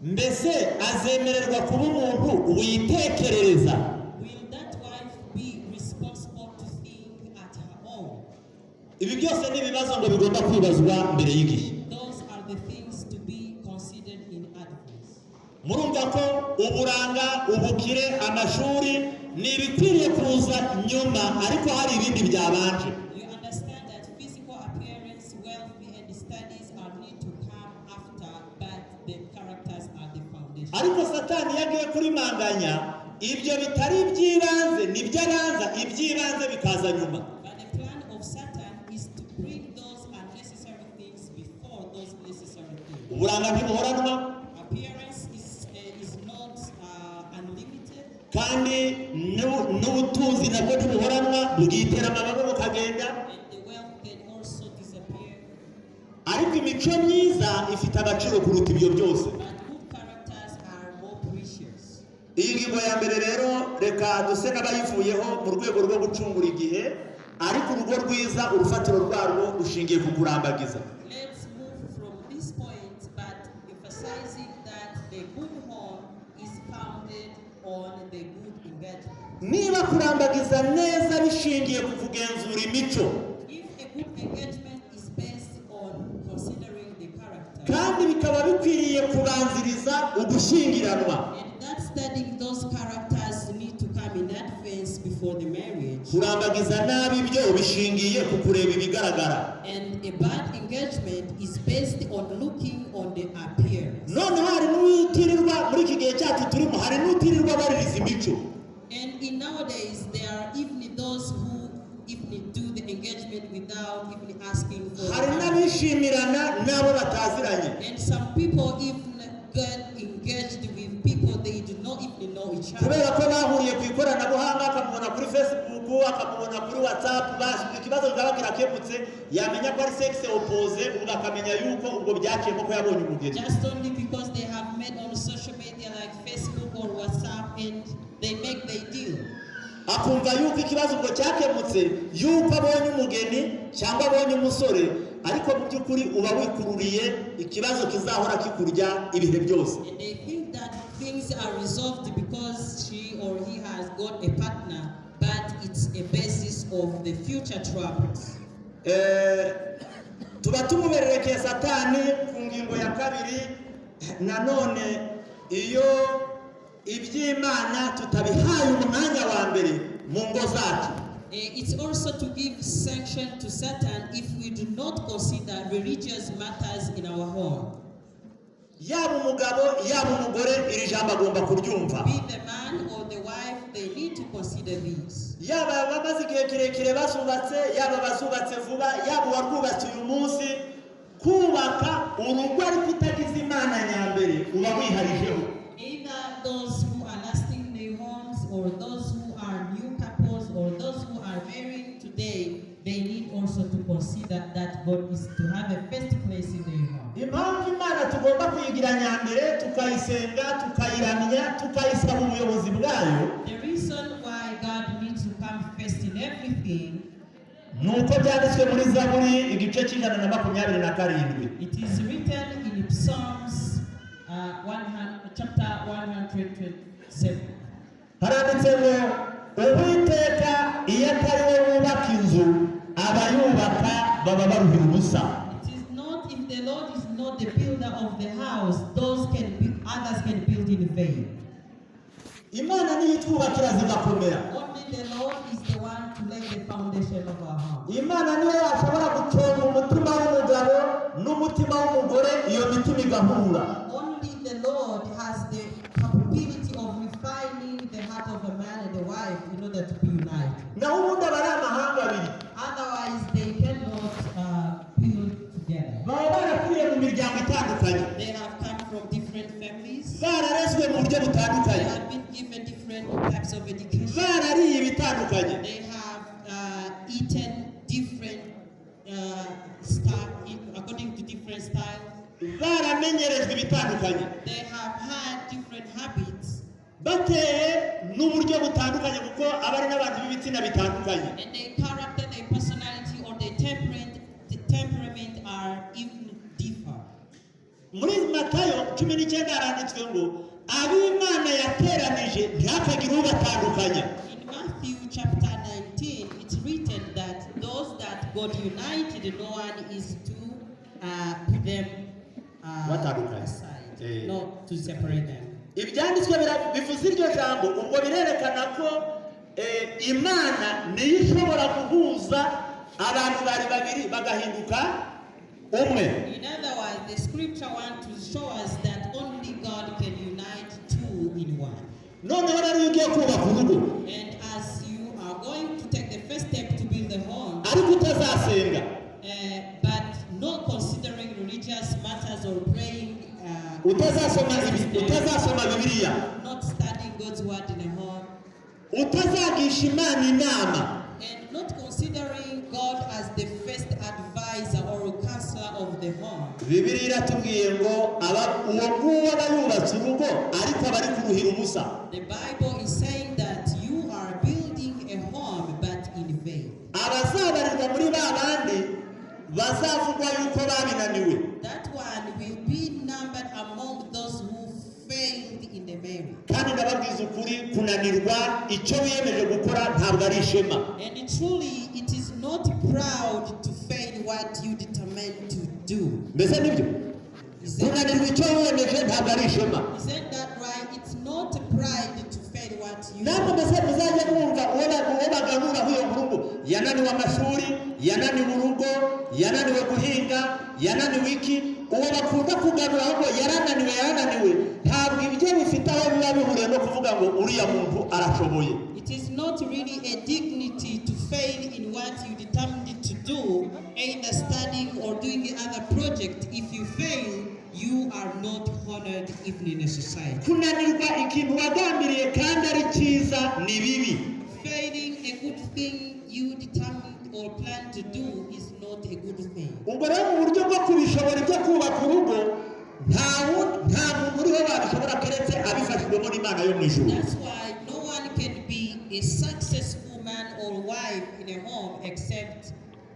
S2: Mbese azemererwa kuba umuntu witekerereza.
S1: Will that wife be responsible to think at her own?
S2: Ibi byose ni ibibazo ngo bigomba kwibazwa mbere y'igihe.
S1: Those are the things to be considered in advance.
S2: Murumva ko uburanga, ubukire, amashuri ni ibikwiriye kuza nyuma, ariko hari ibindi byabanje.
S1: You understand that physical appearance, wealth, and studies are need to come after, but the characters are the foundation.
S2: Ariko Satani yagiye kurimanganya ibyo bitari iby'ibanze nibyabanza, iby'ibanze bikaza nyuma.
S1: But the plan of Satan is to bring those unnecessary things before those necessary things.
S2: Uburanga ntibuhoranwa,
S1: Appearance is not unlimited,
S2: kandi n'ubutunzi nabwo ntibuhoranwa, bwitera amababa bukagenda.
S1: and the wealth can also disappear.
S2: Ariko imico myiza ifite agaciro kuruta ibyo byose.
S1: But good characters are more precious.
S2: Iyi ngingo ya mbere rero reka duse n'abayivuyeho mu rwego rwo gucungura igihe, ariko urugo rwiza urufatiro rwarwo rushingiye ku kurambagiza.
S1: Let's move from this point, but emphasizing that the good home is founded on the good engagement.
S2: Niba kurambagiza neza bishingiye ku kugenzura imico,
S1: If a good engagement is based on considering the character,
S2: kandi bikaba bikwiriye kubanziriza ugushyingiranwa,
S1: and that studying those characters need to come in advance before the marriage,
S2: kurambagiza nabi byo bishingiye ku kureba ibigaragara.
S1: and a bad engagement is based on looking on the appearance.
S2: Noneho hari n'uwitirirwa muri iki gihe cyacu cyacu turimo hari n'utirirwa baririza imico.
S1: And in nowadays, there are even those who even do the engagement without even asking for
S2: Hari
S1: money.
S2: n'abishimirana n'abo bataziranye.
S1: And some people even get engaged with people they do not even know each other.
S2: Kubera ko bahuriye ku ikoranabuhanga, akamubona kuri Facebook, akamubona kuri WhatsApp, ikibazo kikaba kirakemutse, yamenya ko ari sexe opposé, ubwo akamenya yuko ubwo byakemwe ko yabonye umugeni.
S1: Just only because they have met on social media like Facebook or WhatsApp and they make their deal.
S2: Akumva yuko ikibazo ubwo cyakemutse, yuko abonye umugeni cyangwa abonye umusore, ariko mu by'ukuri uba wikururiye ikibazo kizahora kikurya ibihe byose.
S1: And they think that things are resolved because she or he has got a partner, but it's a basis of the future troubles.
S2: Tuba tumubererekeye Satani ku ngingo ya kabiri. Nanone iyo iby'Imana tutabihaye umwanya wa mbere mu ngo zacu,
S1: It's also to give sanction to Satan if we do not consider religious matters in our home.
S2: yaba umugabo yaba umugore iri jambo agomba kuryumva.
S1: Be the man or the wife, they need to consider this.
S2: Yaba bamaze igihe kirekire basubatse, yaba basubatse vuba, yaba warwubatse uyu munsi, kubaka urugo ariko utagize Imana nyambere uba wiharijeho.
S1: Either those who are lasting in their homes or those who are new couples or those who are married today, they need also to consider that God is to have a first place in their home.
S2: Impamvu Imana tugomba kuyigira nyambere, tukayisenga, tukayiramya, tukayisaba ubuyobozi bwayo,
S1: The reason why God needs to come first in everything,
S2: nuko byanditswe muri Zaburi igice cy'Ijana
S1: it is written in Psalms chapter 127.
S2: haranditse ngo Uwiteka iyo atari we wubaka inzu, abayubaka baba baruhira ubusa.
S1: It is not, if the Lord is not the builder of the house, others can build in vain.
S2: Imana niyo itwubakira zigakomera.
S1: Only the Lord is the one to lay the foundation of our house.
S2: Imana niyo yashobora guconga umutima w'umugabo n'umutima w'umugore, iyo mitima igahura.
S1: Only the Lord has the capability of refining the heart of a man and a wife in order to be united.
S2: Naho ubundi aba ari amahanga abiri.
S1: Otherwise, they cannot build together.
S2: Baba barakuriye mu miryango itandukanye,
S1: They have come from different families.
S2: bararezwe mu buryo
S1: They
S2: butandukanye,
S1: have been given different types of education.
S2: barariye ibitandukanye,
S1: They have eaten different style according to different styles.
S2: baramenyerejwe ibitandukanye,
S1: They have had different habits,
S2: bateye n'uburyo butandukanye kuko aba ari n'abantu b'ibitsina bitandukanye.
S1: and their character, their personality, or their temperament are even different.
S2: Muri Matayo 19 haranditswe ngo ab'Imana yateranije ntihakagire ubatandukanya.
S1: In Matthew chapter 19, it's written that those that God united, no one is to put them aside, not to separate them.
S2: Ibyanditswe bivuze iryo jambo, ubwo birerekana ko Imana niyo ishobora guhuza abantu bari babiri bagahinduka umwe.
S1: In other words, the scripture wants to show us that only God can unite two in one.
S2: Noneho rero iyo ugiye kubaka urugo,
S1: And as you are going to take the first step to build a home,
S2: ariko utazasenga,
S1: but not considering religious matters or praying,
S2: utazasoma Bibiliya,
S1: not studying God's word in a home,
S2: utazagisha Imana inama,
S1: and not considering God as the first advisor or counselor of the home.
S2: Bibiliya iratubwiye ngo uwo nguwo aba yubatse urugo ariko aba ari kuruhira ubusa.
S1: The Bible is saying that you are building a home but in vain.
S2: Abazabarirwa muri ba bandi bazavugwa yuko babinaniwe.
S1: That one will be numbered among those who failed in the marriage.
S2: Kandi ndababwiza ukuri, kunanirwa icyo wiyemeje gukora ntabwo ari ishema.
S1: And truly, it is not proud to fail what you determined to do.
S2: Mbese nibyo? Kunanirwa icyo wiyemeje ntabwo ari ishema.
S1: Isn't that right? It's not pride to fail what you
S2: Namwe
S1: do.
S2: mbese muzajya mwumva uwo baganura huyo mu rugo yananiwe amashuri, yananiwe urugo, yananiwe guhinga, yananiwe iki, uwo bakunda kuganura ahubwo yarananiwe, ntabwo ibyo bifite aho biba bihuriye no kuvuga ngo uriya muntu arashoboye.
S1: It is not really a dignity to fail in what you determined to do, either studying or doing other project. If you fail, you are not honored even in a society.
S2: Kunanirwa ikintu wagambiriye kandi ari cyiza ni bibi.
S1: Failing a good thing you determined or plan to do is not a good thing.
S2: Ubwo rero mu buryo bwo kubishobora ibyo kubaka urugo nta muntu uriho babishobora keretse abifashijwemo n'Imana yo mu ijuru.
S1: That's why no one can be a successful man or wife in a home except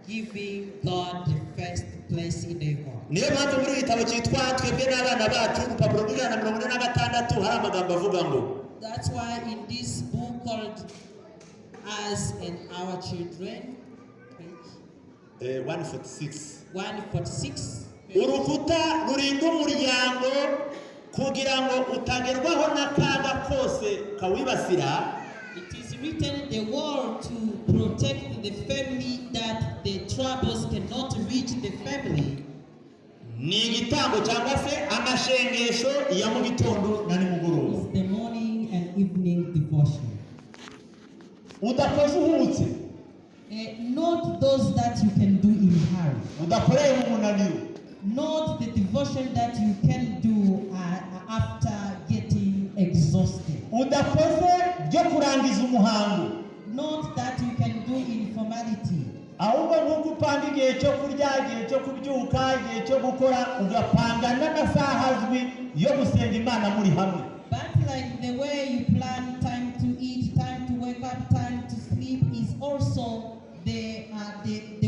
S1: giving God the first place in the home.
S2: Niyo mpamvu muri igitabo cyitwa Twebwe n'Abana Bacu urupapuro rw'146 hari amagambo avuga ngo.
S1: That's why in this book called Us and Our Children, 146,
S2: urukuta rurinda umuryango kugira ngo utagerwaho n'akaga kose kawibasira.
S1: It is written the word to protect the family, that the troubles cannot reach the family.
S2: Ni igitambo cyangwa se amashengesho ya mu gitondo na nimugoroba.
S1: It's the morning and evening devotion.
S2: Udakoze uhutse.
S1: Not those that you can do in a hurry.
S2: Udakoreye mu munaniro.
S1: Not the devotion that you can do after getting exhausted.
S2: Udakoze byo kurangiza umuhango.
S1: Not that you can do in formality.
S2: Ahubwo nk'uko upanga igihe cyo kurya, igihe cyo kubyuka, igihe cyo gukora, ugapanga n'amasaha azwi yo gusenga Imana muri hamwe.
S1: But like the way you plan time to eat, time to wake up, time to sleep is also the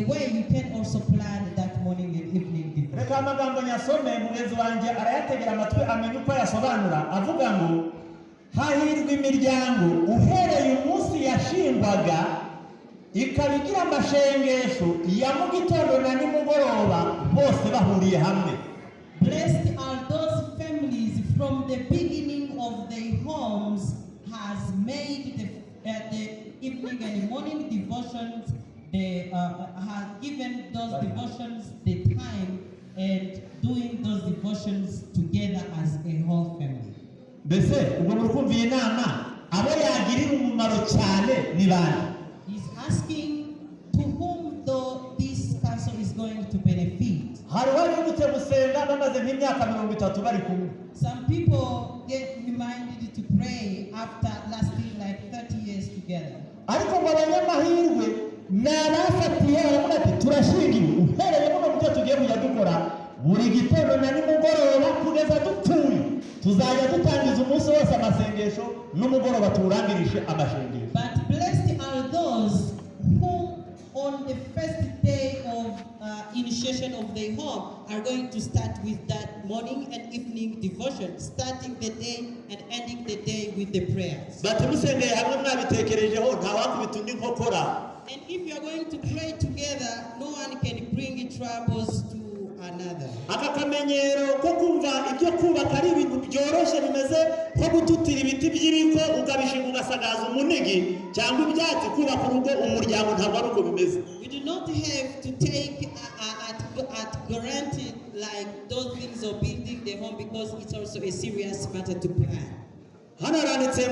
S1: way you can also plan that morning and evening devotion.
S2: Reka amagambo nyasome mugenzi wanjye arayategera amatwi amenye uko yasobanura avuga ngo hahirwa imiryango uhereye umunsi yashingwaga ikabigira amashengesho ya mu gitondo na nimugoroba bose bahuriye hamwe.
S1: Blessed are those families from the beginning of their homes has made the evening and morning devotions. They have given those devotions the time and doing those devotions together as a whole family.
S2: Mbese ubwo murukumviye inama abo yagirira umumaro cyane ni bande?
S1: He's asking to whom though this counsel is going to benefit.
S2: Hari wari gute gusenga bamaze nk'imyaka 30 bari kumwe.
S1: Some people get reminded to pray after lasting like 30 years together.
S2: Ariko ngo abanyamahirwe n'abafatiye baravuga ati turashingiwe uhereye mu byo tugiye kujya dukora buri gitondo na nimugoroba kugeza dupfuye tuzajya dutangiza umunsi wose amasengesho n'umugoroba turangirishe amashengesho.
S1: But blessed are those who on the first day of initiation of their home are going to start with that morning and evening devotion, starting the day and ending the day with the prayers.
S2: Bati musengeye hamwe mwabitekerejeho nta wakubita undi nkokora.
S1: And if you are going to pray together, no one can bring troubles to another.
S2: Aka kamenyero ko kumva ibyo kubaka ari ibintu byoroshye bimeze nko gututira ibiti by'ibiko ukabishinga ugasagaza umunigi cyangwa ibyatsi kubaka urugo umuryango ntabwo ari uko bimeze.
S1: We do not have to take at granted like those things of building the home, because it's also a serious matter to plan.
S2: Haranditse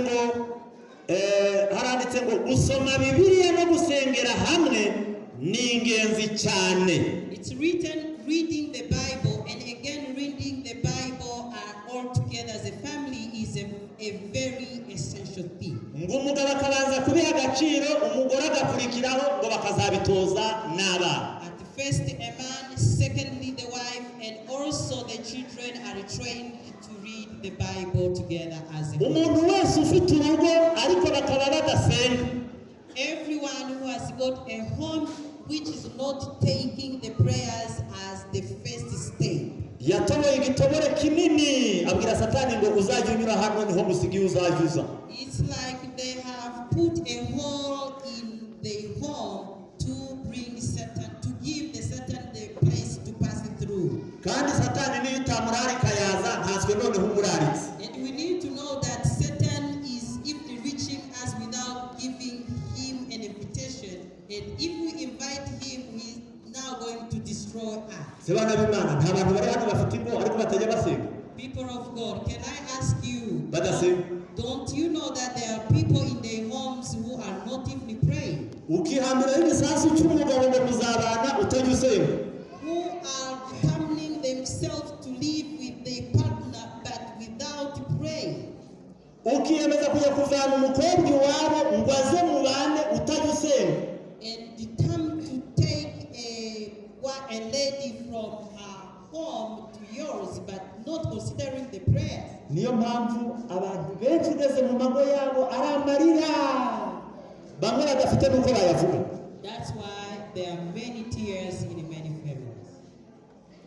S2: ngo gusoma Bibiliya no gusengera hamwe ni ingenzi cyane.
S1: It's written, reading the Bible and again reading the Bible all together as a family is a very essential thing.
S2: Ngo umugabo akabanza kubiha agaciro umugore agakurikiraho ngo bakazabitoza n'abana.
S1: At first a man, secondly the wife, and also the children are trained to read the Bible together as a family.
S2: Umuntu wese ufite urugo ariko bakaba badasenga.
S1: Everyone who has got a home which is not taking the prayers as the first step.
S2: Yatoboye igitobore kinini abwira Satani ngo uzajya unyura hano niho musigiye uzajya.
S1: It's like they have put a hole in the home to bring Satan, to give the Satan the place to pass through.
S2: Kandi Satani niyo utamurarika yaza ntaswe noneho umuraritse.
S1: And we need to know that Satan is even reaching us without giving him an invitation. And if we invite him, destroy us.
S2: se bana b'Imana nta bantu bari hano bafite ingo ariko batajya basenga.
S1: People of God, can I ask you,
S2: Badasenga.
S1: don't you know that there are people in their homes who are not even praying?
S2: Ukihambira n'igisasu cy'umugabo ngo muzabana utajya usenga.
S1: Who are determining themselves to live with their partner but without praying?
S2: Ukiyemeza kujya kuvana umukobwa iwabo ngo aze mubane utajya usenga.
S1: And determined to take a lady from her home to yours but not considering the prayers.
S2: Niyo mpamvu abantu benshi ugeze mu mago yabo ari amarira bamwe badafite n'uko bayavuga.
S1: That's why there are many tears in many families.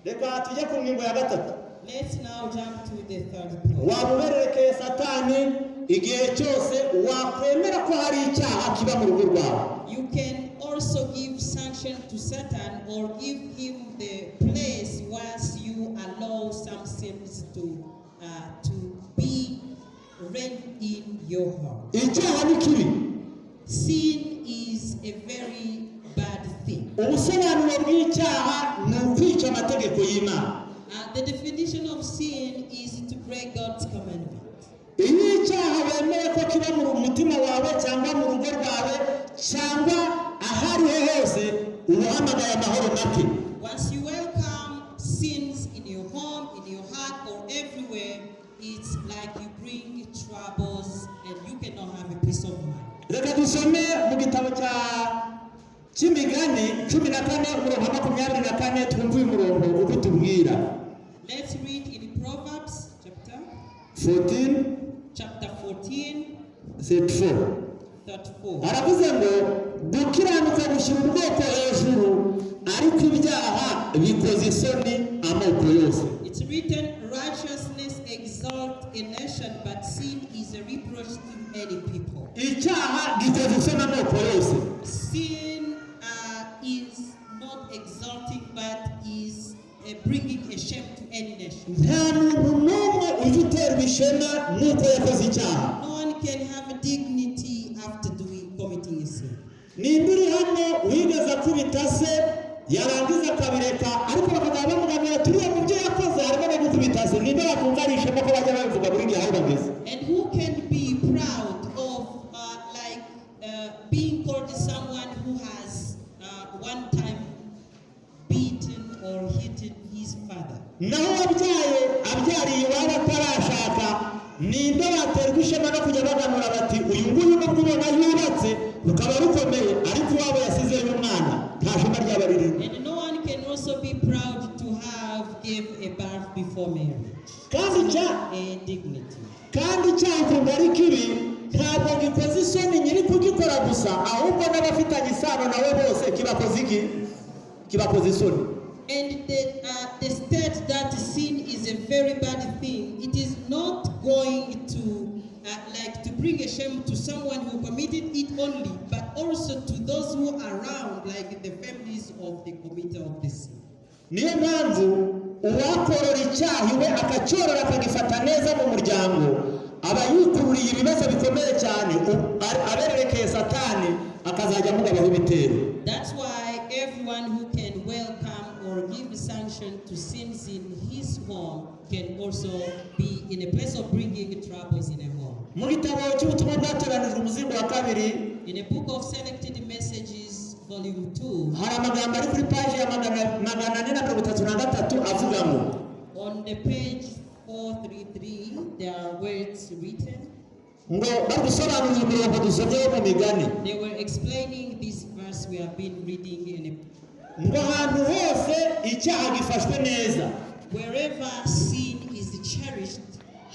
S2: Reka tujye ku ngingo ya gatatu.
S1: Let's now jump to the third point.
S2: Wamubererekeye Satani igihe cyose wakwemera ko hari icyaha kiba mu rugo rwawe.
S1: You can also give sanction to Satan or give him the place once you allow some sins to be reigned in your heart.
S2: Icyaha ni kibi.
S1: Sin is a very bad thing.
S2: Ubusobanuro bw'icyaha ni ukwica amategeko y'Imana.
S1: The definition of sin is to break God's commandment.
S2: Iyo icyaha wemeye ko kiba mu mutima wawe cyangwa mu rugo rwawe cyangwa ahariho hose ubuhamagaye amahoro make.
S1: Once you welcome sins in your home, in your heart, or everywhere, it's like you bring troubles and you cannot have a peace of mind.
S2: Reka dusome mu gitabo cy'Imigani 14:24 twumve uyu murongo uko tubwira.
S1: Let's read in Proverbs chapter
S2: 14 34. Aravuze ngo gukiranuka gushyira ubwoko hejuru ariko ibyaha bikoze isoni amoko yose.
S1: It's written, righteousness exalts a nation, but sin is a reproach to many people.
S2: Icyaha gikoze isoni amoko yose.
S1: Sin is not exalting, but is bringing a shame to any nation.
S2: Nta muntu n'umwe ufite ishema nuko yakoze icyaha.
S1: No one can have a dignity after committing a sin.
S2: Nimba uri hano wigeze kubita se yarangiza akabireka ariko bakajya bamuganira turiya mu byo yakoze harimo no gukubita se. Nimba bakumvarisha ko bajya babivuga buri gihe aho bageze.
S1: And who can be proud of being called someone who has one time beaten or hit his father?
S2: Naho abyariye iwabo atarashaka nimba baterwa ishema no kujya baganura bati uyu nguyu nubwo ubona yubatse rukaba rukomeye ariko iwabo yasizeyo umwana nta shema ryaba ririmo.
S1: And no one can also be proud to have give a birth before marriage. A dignity.
S2: Kandi icyaha ari kibi ntabwo gikoze isoni nyiri kugikora gusa ahubwo n'abafitanye isano nawe bose kibakoze isoni.
S1: And the state that sin is a very bad thing, it is not going to to bring a shame to someone who committed it only, but also to those who are around, like the families of the committer of the sin.
S2: Niyo mpamvu uwakorora icyaha iwe akacyorora akagifata neza mu muryango aba yikururiye ibibazo bikomeye cyane abererekeye Satani akazajya amugabaho ibitero.
S1: That's why everyone who can welcome or give sanction to sins in his home can also be in a place of bringing troubles in a home.
S2: Mu gitabo cy'ubutumwa bwatoranijwe umuzingo wa kabiri,
S1: in a book of selected messages volume 2,
S2: hari amagambo ari kuri page ya 433 avuga ngo,
S1: on the page 433 there are words written
S2: ngo bagusobanurira umurongo dusomye mu Migani.
S1: They were explaining this verse we have been reading in
S2: ngo ahantu hose icyaha gifashwe neza,
S1: wherever sin is cherished,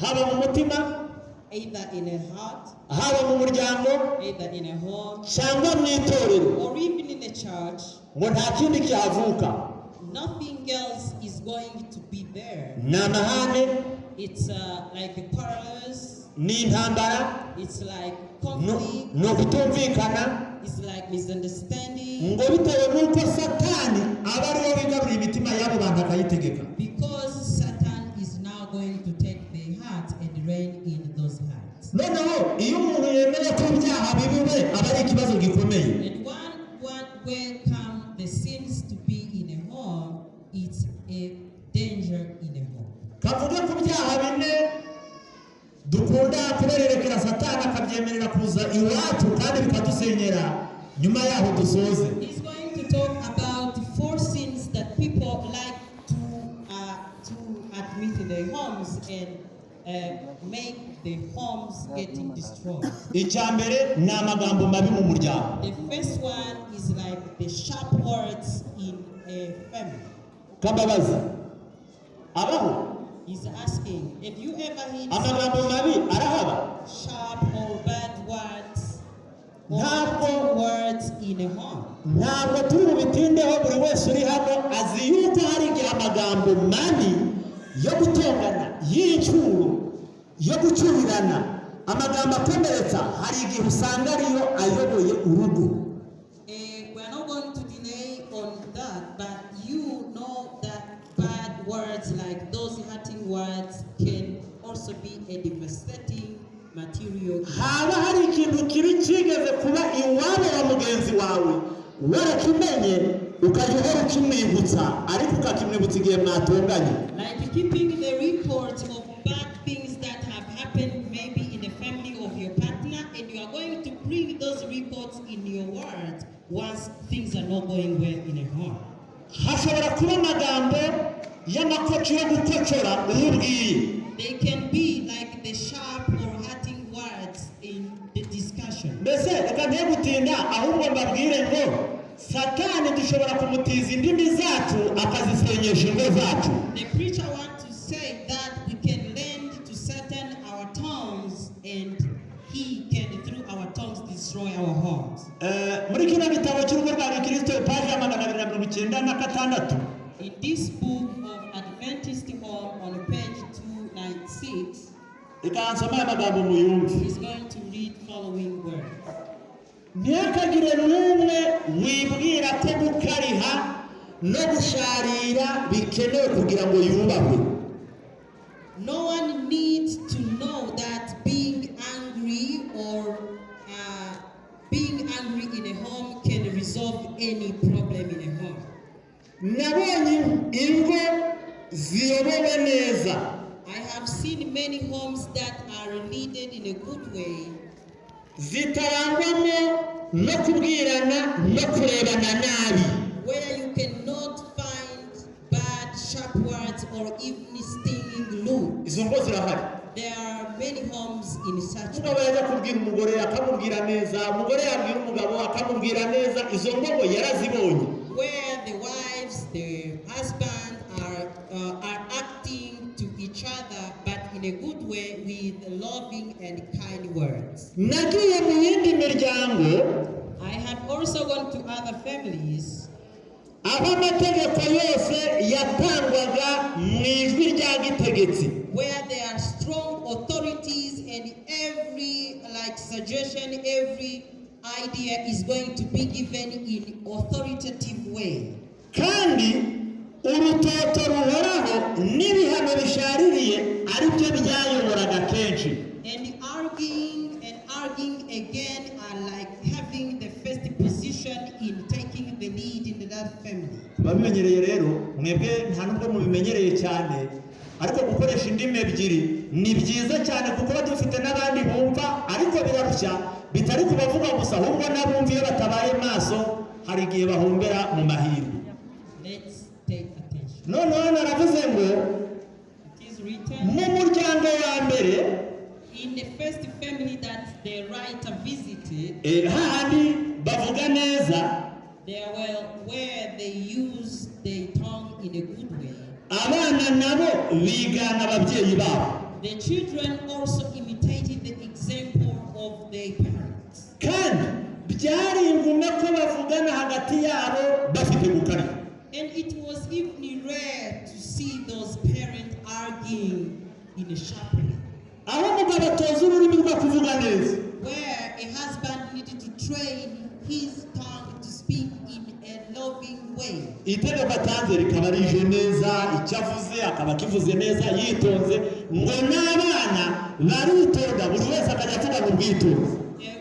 S2: haba mu mutima,
S1: either in a heart,
S2: haba mu muryango,
S1: either in a home,
S2: cyangwa mu itorero,
S1: or even in a church,
S2: ngo nta kindi cyavuka.
S1: nothing else is going to be there.
S2: Ni amahane,
S1: It's like a parallels,
S2: ni intambara,
S1: it's like conflict,
S2: no kutumvikana,
S1: it's like misunderstanding,
S2: ngo bitewe n'uko Satani aba ariwe wigarurira imitima y'abo bantu akayitegeka.
S1: because Satan is now going to take their heart and reign in those hearts.
S2: Noneho iyo umuntu yemeye ko ibyaha bibiwe aba ari ikibazo gikomeye.
S1: And one welcome the sins to be in a home,
S2: kavuge ku byaha bine dukunda kubererekera Satani akabyemerera kuza iwacu kandi bikadusenyera nyuma yaho dusoze.
S1: He's going to talk about 4 sins that people like to admit in their homes and make the homes getting destroyed.
S2: Icyambere ni amagambo mabi mu muryango.
S1: The first one is like the sharp words in a family.
S2: Kababazi abaho.
S1: He's asking, if you ever heard
S2: amagambo mabi arahaba,
S1: sharp or bad words or hurting words in a home.
S2: Ntabwo turi bubitindeho, buri wese uri hano azi yuko hari igihe amagambo mabi yo gutongana, y'icyuro, yo gucurirana, amagambo akomeretsa, hari igihe usanga ariyo ayoboye urugo.
S1: We are not going to delay on that, but you know that bad words like those hurting words can also be a devastating material.
S2: Haba hari ikintu kibi kigeze kuba iwabo wa mugenzi wawe, warakimenye ukajya ukimwibutsa, ariko ukakimwibutsa igihe mwatonganye.
S1: Like keeping the reports of bad things that have happened maybe in the family of your partner, and you are going to bring those reports in your words once things are not going well in a home.
S2: Hashobora kuba amagambo y'amakoco yo gukocora urubwiye.
S1: They can be like the sharp or hurting words in the discussion.
S2: Mbese reka ntiye gutinda, ahubwo mbabwire ngo Satani dushobora kumutiza indimi zacu akazisenyesha ingo zacu.
S1: The preacher wants to say that we can learn to Satan our tongues, and he can through our tongues destroy our homes.
S2: Muri kino gitabo cy'urugo rwa Gikristo paji ya 296.
S1: In this book of Adventist Home on page 296,
S2: ikansoma amagambo muyumve.
S1: he's going to read following words.
S2: Ntihakagire n'umwe wibwira ko gukariha no gusharira bikenewe kugira ngo yubahwe.
S1: No one needs to know that being angry or being angry in a home can resolve any problem in a home.
S2: Nabonye ingo ziyobowe neza.
S1: I have seen many homes that are leaded in a good way,
S2: zitarangwamo no kubwirana no kurebana nabi,
S1: where you cannot find bad sharp words or even stinging look.
S2: izo ngo zirahari.
S1: There are many homes in such
S2: umugabo yajya kubwira umugore akamubwira neza, umugore yabwira umugabo akamubwira neza, izo ngo yarazibonye.
S1: Where the wives, the husband are acting to each other, but in a good way with loving and kind words.
S2: Nagiye mu yindi miryango,
S1: I have also gone to other families
S2: aho amategeko yose yatangwaga mu ijwi rya gitegetsi,
S1: where there are strong authorities, and every suggestion, every idea is going to be given in authoritative way.
S2: kandi urutoto ruhoraho n'ibihano bishaririye ari byo byayoboraga kenshi.
S1: And arguing again are like having the first position in taking the lead in that family.
S2: Babimenyereye rero, mwebwe nta nubwo mubimenyereye cyane, ariko gukoresha indimi ebyiri ni byiza cyane kuko badufite n'abandi bumva, ariko birarushya bitari kubavuga gusa, ahubwo n'abumva iyo batabaye maso hari igihe bahumbera mu mahirwe.
S1: Let's take attention.
S2: Noneho naravuze ngo
S1: It is written
S2: mu muryango wa mbere,
S1: in the first family that the writer visited,
S2: hahandi bavuga neza,
S1: there were where they use their tongue in a good way.
S2: abana nabo bigana ababyeyi babo,
S1: The children also imitated the example of their parents.
S2: kandi byari ingume ko bavugana hagati yabo bafite gukariha.
S1: And it was even rare to see those parents arguing in a sharp way,
S2: aho umugabo atoza ururimi rwo kuvuga neza,
S1: where a husband needed to train his tongue to speak in a loving way.
S2: itegeko atanze rikaba rije neza, icyo avuze akaba akivuze neza yitonze, ngo n'abana baritonda buri wese akajya avuga mu bwitonzi.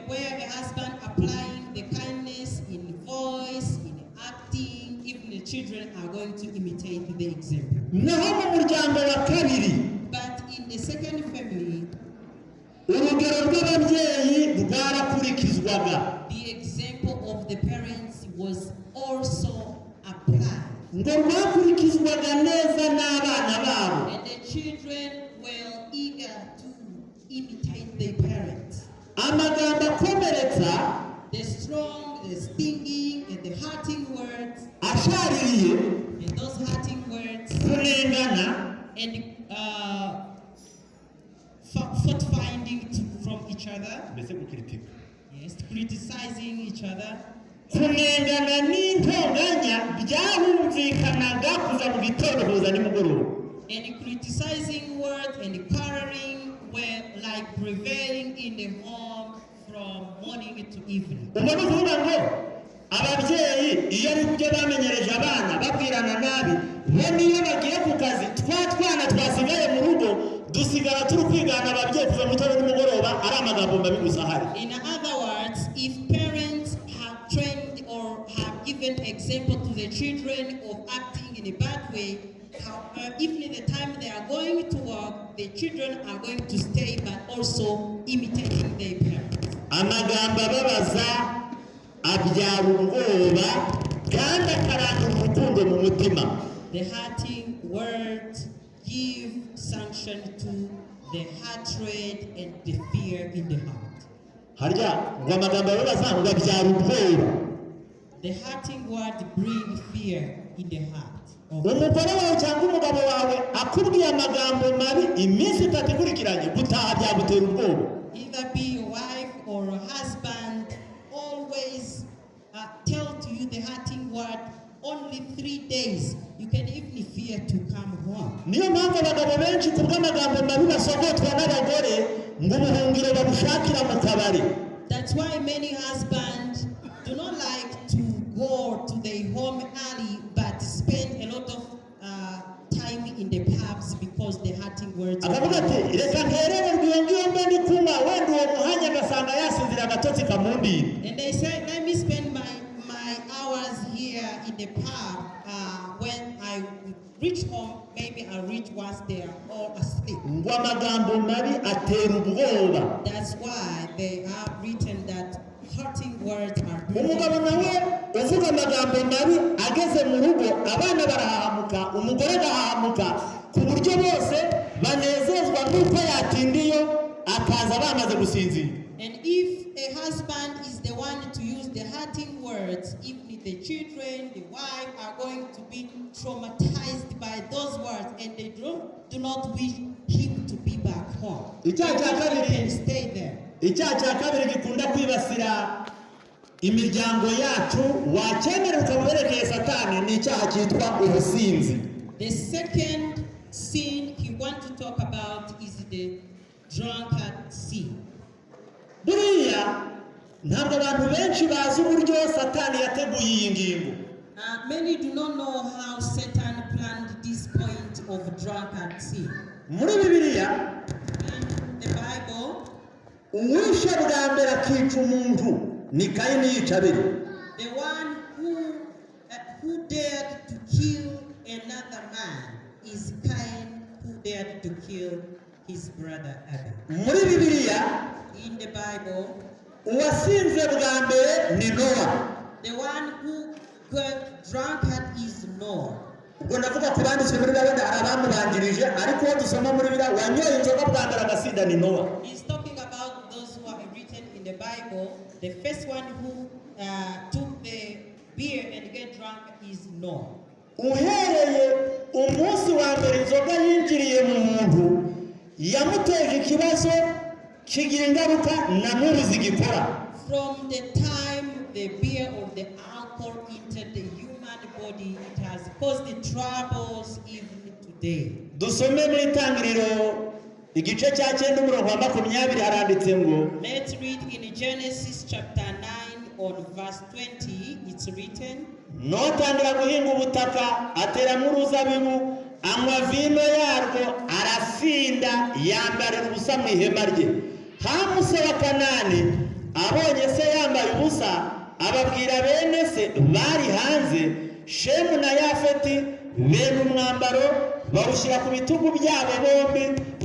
S1: Where a husband applying the kindness in voice, in acting, even the children are going to imitate the example.
S2: naho mu muryango wa kabiri
S1: But in the second family,
S2: urugero rw'ababyeyi rwarakurikizwaga
S1: the example of the parents was also applied.
S2: ngo rwakurikizwaga neza n'abana babo
S1: And the children were eager to imitate their parents.
S2: amagambo akomeretsa
S1: The strong, the stinging, and the hurting words,
S2: ashaririye
S1: and those hurting words,
S2: kunengana
S1: and fault finding from each other,
S2: mbese gukritika
S1: yes, criticizing each other,
S2: kunengana n'intonganya byahumvikanaga kuva mu gitondo kuza nimugoroba
S1: and criticizing words and quarreling were like prevailing in the home from morning to evening.
S2: ubwo ni ukuvuga ngo ababyeyi iyo ari byo bamenyereje abana babwirana nabi bo niyo bagiye ku kazi twa twana twasigaye mu rugo dusigara turi kwigana ababyeyi kuva mu gitondo nimugoroba ari amagambo mabi gusa ahari.
S1: In other words, if parents have trained or have given example to the children of acting in a bad way, even the time they are going to work, the children are going to stay but also imitating their parents.
S2: amagambo ababaza abyara ubwoba kandi akarandura urukundo mu mutima.
S1: The hurting words give sanction to the hatred and the fear in the heart.
S2: harya ngo amagambo ababaza ngo abyara ubwoba.
S1: The hurting word bring fear in the heart.
S2: umugore wawe cyangwa umugabo wawe akubwiye amagambo mabi iminsi itatu ikurikiranye gutaha byagutera ubwoba.
S1: Either be your wife or a husband, always tell to you the hurting word only 3 days. You can even fear to come home.
S2: niyo mpamvu abagabo benshi ku bw'amagambo mabi basogotwa n'abagore ngo ubuhungiro babushakira mu kabari.
S1: That's why many husbands do not like to go to their home early but spend a lot of time in the pubs because the hurting words.
S2: akavuga ati reka nterere rwiyongiyo mbe ndi kunywa wenda uwo muhanya agasanga yasinzira agatotsi kamundira.
S1: And they say, let me spend my hours here in the pub. When I reach home, maybe I'll reach once they are all asleep.
S2: ngo amagambo mabi atera ubwoba.
S1: That's why they have written that hurting words are
S2: umugabo nawe uvuga amagambo mabi ageze mu rugo abana barahahamuka umugore agahahamuka ku buryo bose banezezwa n'uko yatindiyo akaza bamaze gusinzira.
S1: And if a husband is the one to use the hurting words, even the children, the wife are going to be traumatized by those words and they do not wish him to be back home.
S2: icyaha cya
S1: They can
S2: kabiri
S1: stay there.
S2: icyaha cya kabiri gikunda kwibasira imiryango yacu wakemerera ukabuberekeye satani ni icyaha cyitwa ubusinzi.
S1: The second sin he wants to talk about is the drunkard sin.
S2: buriya ntabwo abantu benshi bazi uburyo satani yateguye iyi ngingo.
S1: Many do not know how Satan planned this point of drunkard sin.
S2: muri bibiliya
S1: In the Bible,
S2: uwishe bwa mbere akica umuntu ni Kayini yica Abeli.
S1: the one who dared to kill another man is Cain, who dared to kill his brother Abel.
S2: muri bibiliya
S1: In the Bible,
S2: uwasinze bwa mbere ni Nowa.
S1: the one who got drunkard is Noah.
S2: ubwo ndavuga ku banditse muri Bibiliya hari abamubanjirije ariko uwo dusoma muri Bibiliya wanyoye inzoga bwa mbere agasinda ni Nowa.
S1: He's talking about those who are written in the Bible. The first one who took the beer and get drunk is Noah.
S2: uhereye umunsi wa mbere inzoga yinjiriye mu muntu yamuteje ikibazo kigira ingaruka na n'ubu zigikora.
S1: From the time the beer or the alcohol entered the human body, it has caused the troubles even today.
S2: dusome mu itangiriro igice cya 9 umurongo wa 20 haranditse ngo
S1: Let's read in Genesis chapter 9 on verse 20. It's written,
S2: notangira guhinga ubutaka ateramo uruzabibu anywa vino yarwo arasinda yambarira ubusa mu ihema rye. Hamuse wa Kanani abonye se yambaye ubusa ababwira bene se bari hanze, Shemu na Yafeti bene umwambaro bawushyira ku bitugu byabo bombi,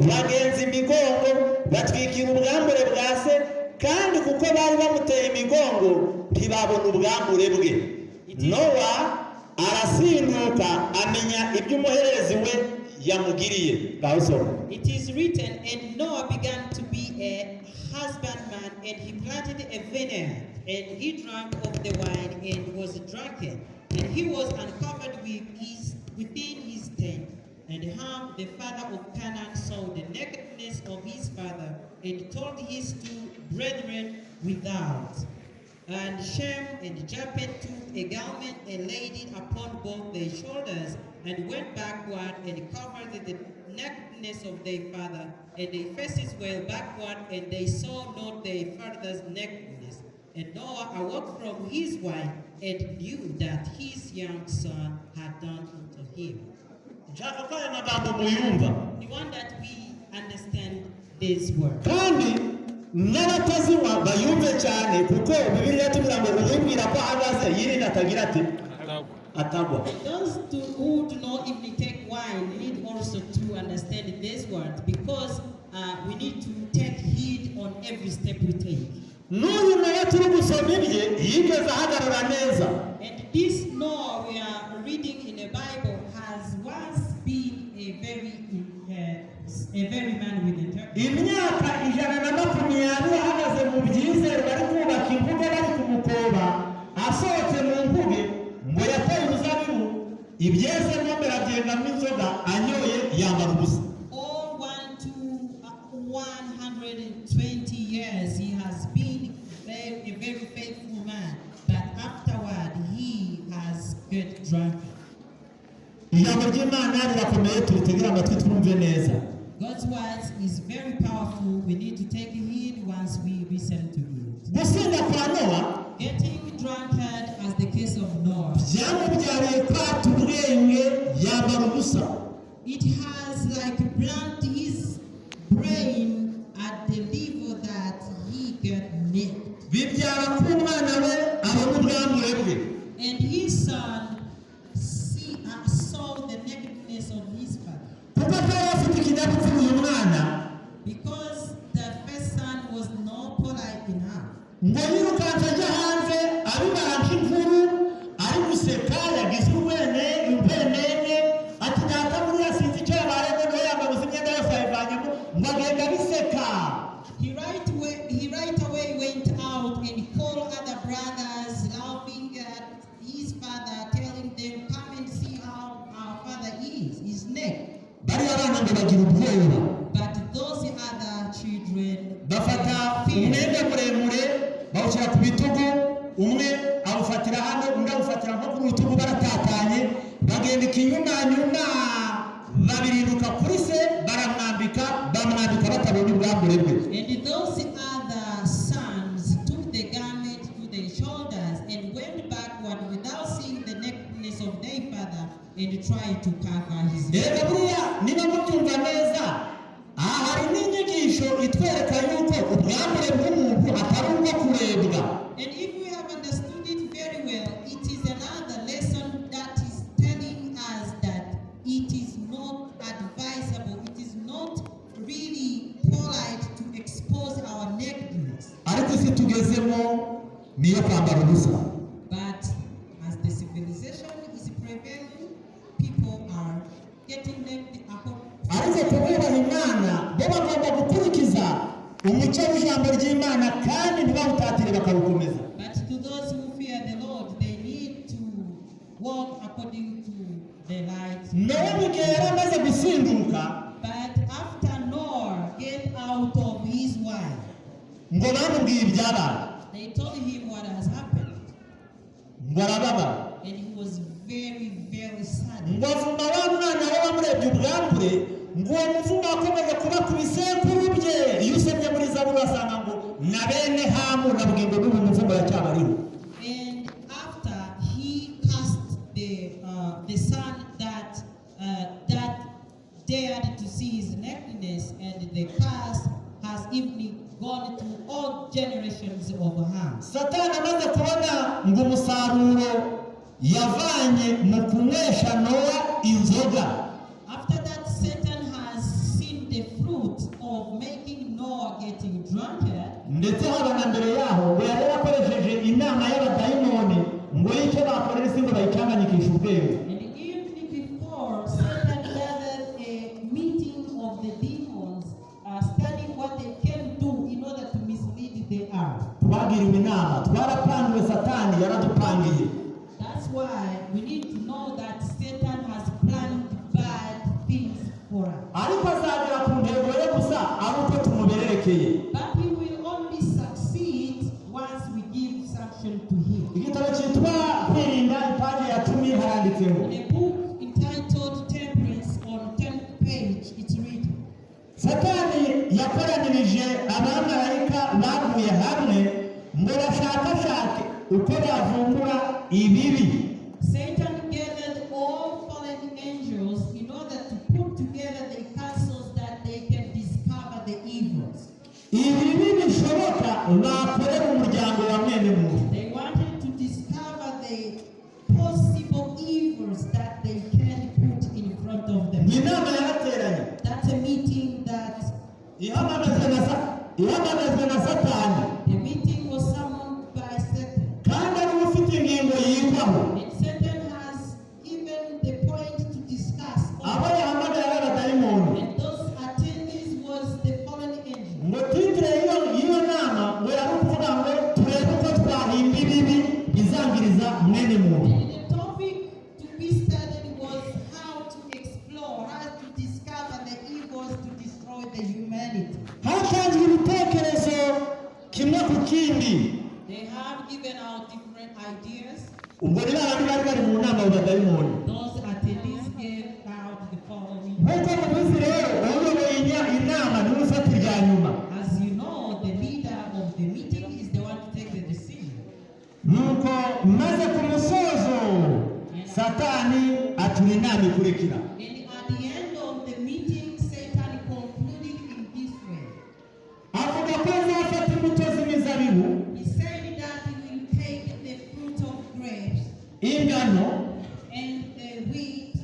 S2: bagenza imigongo, batwikira ubwambure bwa se, kandi kuko bari bamuteye imigongo ntibabona ubwambure bwe. Nowa arasinduka amenya ibyo umuhererezi we yamugiriye.
S1: It is written, and Noah began to be a husbandman, and he planted a vineyard, and he drank of the wine and was drunken, and he was uncovered within his tent. And Ham, the father of Canaan, saw the nakedness of his father, and told his two brethren without. And Shem and Japheth took a garment and laid it upon both their shoulders, and went backward and covered the nakedness of their father, and their faces were backward, and they saw not their father's nakedness. And Noah awoke from his wife, and knew that his young son had done unto him. We want that we understand this word.
S2: N'abatazinywa bayumve cyane, kuko Bibiliya tuvuga ngo uwibwira ko ahagaze yirinda atagira ati atagwa.
S1: Those who do not even take wine need also to understand this word, because we need to take heed on every step we take.
S2: N'uyu nawe turi gusoma ibye yigeze ahagarara neza.
S1: And this Noah we are reading in the Bible has once been a very man with integrity.
S2: Imyaka 120 ahagaze mu byizere, bari kubaka imbuga bari kumukoba, asohotse mu mbuge ngo yateye uruzabibu, ibyeze n'ombe arabyengamo inzoga, anyoye yambara ubusa.
S1: All 120 years he has been a very faithful man, but afterward he has got drunk.
S2: Ijambo ry'Imana rirakomeye, turitegera amatwi twumve neza.
S1: God's words is very powerful. We need to take heed once we listen to it.
S2: Gusenga kwa Nowa,
S1: Getting drunkard as the case of Noah,
S2: byamubyariye kwata ubwenge yambara ubusa.
S1: it has like planted his brain at the level that he got naked.
S2: Bibyara ko umwana we abona ubwambure bwe.
S1: And his son saw the nakedness of his father.
S2: Kuko atari afite ikinyabupfura uyu mwana,
S1: Because the first son was not polite enough.
S2: ngo yirukanse ajya hanze abibara nk'inkuru, ari guseka, yagizwe impenene, ati data muri yasinze icyo yabaye, noneho yambaye imyenda yose ayivanyemo, ngo agenda abiseka.
S1: He right away went out and called other brothers, laughing at his father, telling them, "Come and see how our father is. He's naked."
S2: Bariya bana ngo bagira ubwoba,
S1: But those other children,
S2: bafata umwenda muremure bawushyira ku bitugu, umwe awufatira hano, undi awufatira nko ku rutugu, baratatanye, bagenda ikinyumanyuma, babirinduka kuri se, bamwambika batabonye ubwambure bwe.
S1: and those other sons took the garment to their shoulders and went backward without seeing the nakedness of their father, and tried to cover his
S2: Rero
S1: head.
S2: buriya niba mubyumva neza, aha hari n'inyigisho itwereka yuko ubwambure bw'umuntu atari ubwo kurebwa.
S1: And if we have understood it very well, it is another lesson that is telling us that it is not advisable, it is not really polite to expose our nakedness.
S2: Ariko isi tugezemo niyo kwambara ubusa.
S1: But as the civilization is prevailing, people are getting naked.
S2: Ariko kububaha Imana bo bagomba gukurikiza umucyo w'ijambo ry'Imana, kandi ntibawutatire bakawukomeza.
S1: But to those who fear the Lord, they need to walk according to the light.
S2: Nowa mu gihe yari amaze gusinduka,
S1: But after Noah get out of his wife,
S2: ngo bamubwiye ibyabaye,
S1: they told him what has happened,
S2: ngo arababara,
S1: and he was very, very sad.
S2: ngo avuma wa mwana we wamurebye ubwambure, ngo uwo muvumo wakomeje kuba ku bisekuru bye. Iyo usomye muri Zaburi wasanga ngo na bene Hamu na bugingo n'ubu muvumo yacyabariho.
S1: And after he cast the son that dared to see his nakedness, and the curse has even gone to all generations of Ham.
S2: Satani amaze kubona ngo umusaruro yavanye satani mu kunywesha Nowa inzoga.
S1: After that, Satan has seen the fruit of making Noah getting drunkard.
S2: Ndetse haba na mbere yaho ngo yari yakoresheje inama y'abadayimoni ngo y'icyo bakorera isi ngo bayicanganyikishe ubwenge.
S1: And even before, Satan gathered a meeting of the demons, studying what they can do in order to mislead the earth.
S2: Twagiriwe inama, twarapangiwe, satani yaradupangiye.
S1: That's why we need to know that Satan has planned bad things for us.
S2: Ariko azagera ku ntego ye gusa ari uko tumubererekeye.
S1: But he will only succeed once we give sanction to him.
S2: Igitabo cyitwa Kwirinda ipaji ya 10 haranditseho.
S1: In a book entitled Temperance, on 10th page, it's written,
S2: Satani yakoranirije abamarayika baguye hamwe ngo bashakashake uko bavumbura ibibi.
S1: Satan gathered all fallen angels in order to put together the counsels that they can discover the evils.
S2: Ibibi bishoboka bakorera umuryango wa mwene muntu.
S1: They wanted to discover the possible evils that they can put in front of them.
S2: Inama yarateranye.
S1: That's a meeting that
S2: ihamagazwe na Satani.
S1: the meeting was summoned by Satan.
S2: Kandi ari ufite ingingo yigwaho.
S1: And Satan has given the point to discuss.
S2: Abo yahamagaye abadayimoni.
S1: And those attendees was the fallen angels.
S2: Ngo titire iyo nama ngo yari ukuvuga ngo turebe uko twahimba ibibi bizangiriza mwene muntu.
S1: And the topic to be studied was how to explore, how to discover the evils to destroy the humanity.
S2: Hatanzwe ibitekerezo kimwe ku kindi.
S1: They have given out different ideas.
S2: Ubwo ni babandi bari bari mu nama y'abadayimoni.
S1: Those attendees gave out the following.
S2: Nk'uko mubizi rero uyoboye inama niwe ufata irya nyuma.
S1: As you know, the leader of the meeting is the one to take the decision.
S2: Nuko maze ku musozo Satani atura inama ikurikira.
S1: And at the end of the meeting, Satan concluded in this way.
S2: Avuga ko azafata imbuto z'imizabibu,
S1: He said that he will take the fruit of grapes
S2: ingano,
S1: and the wheat,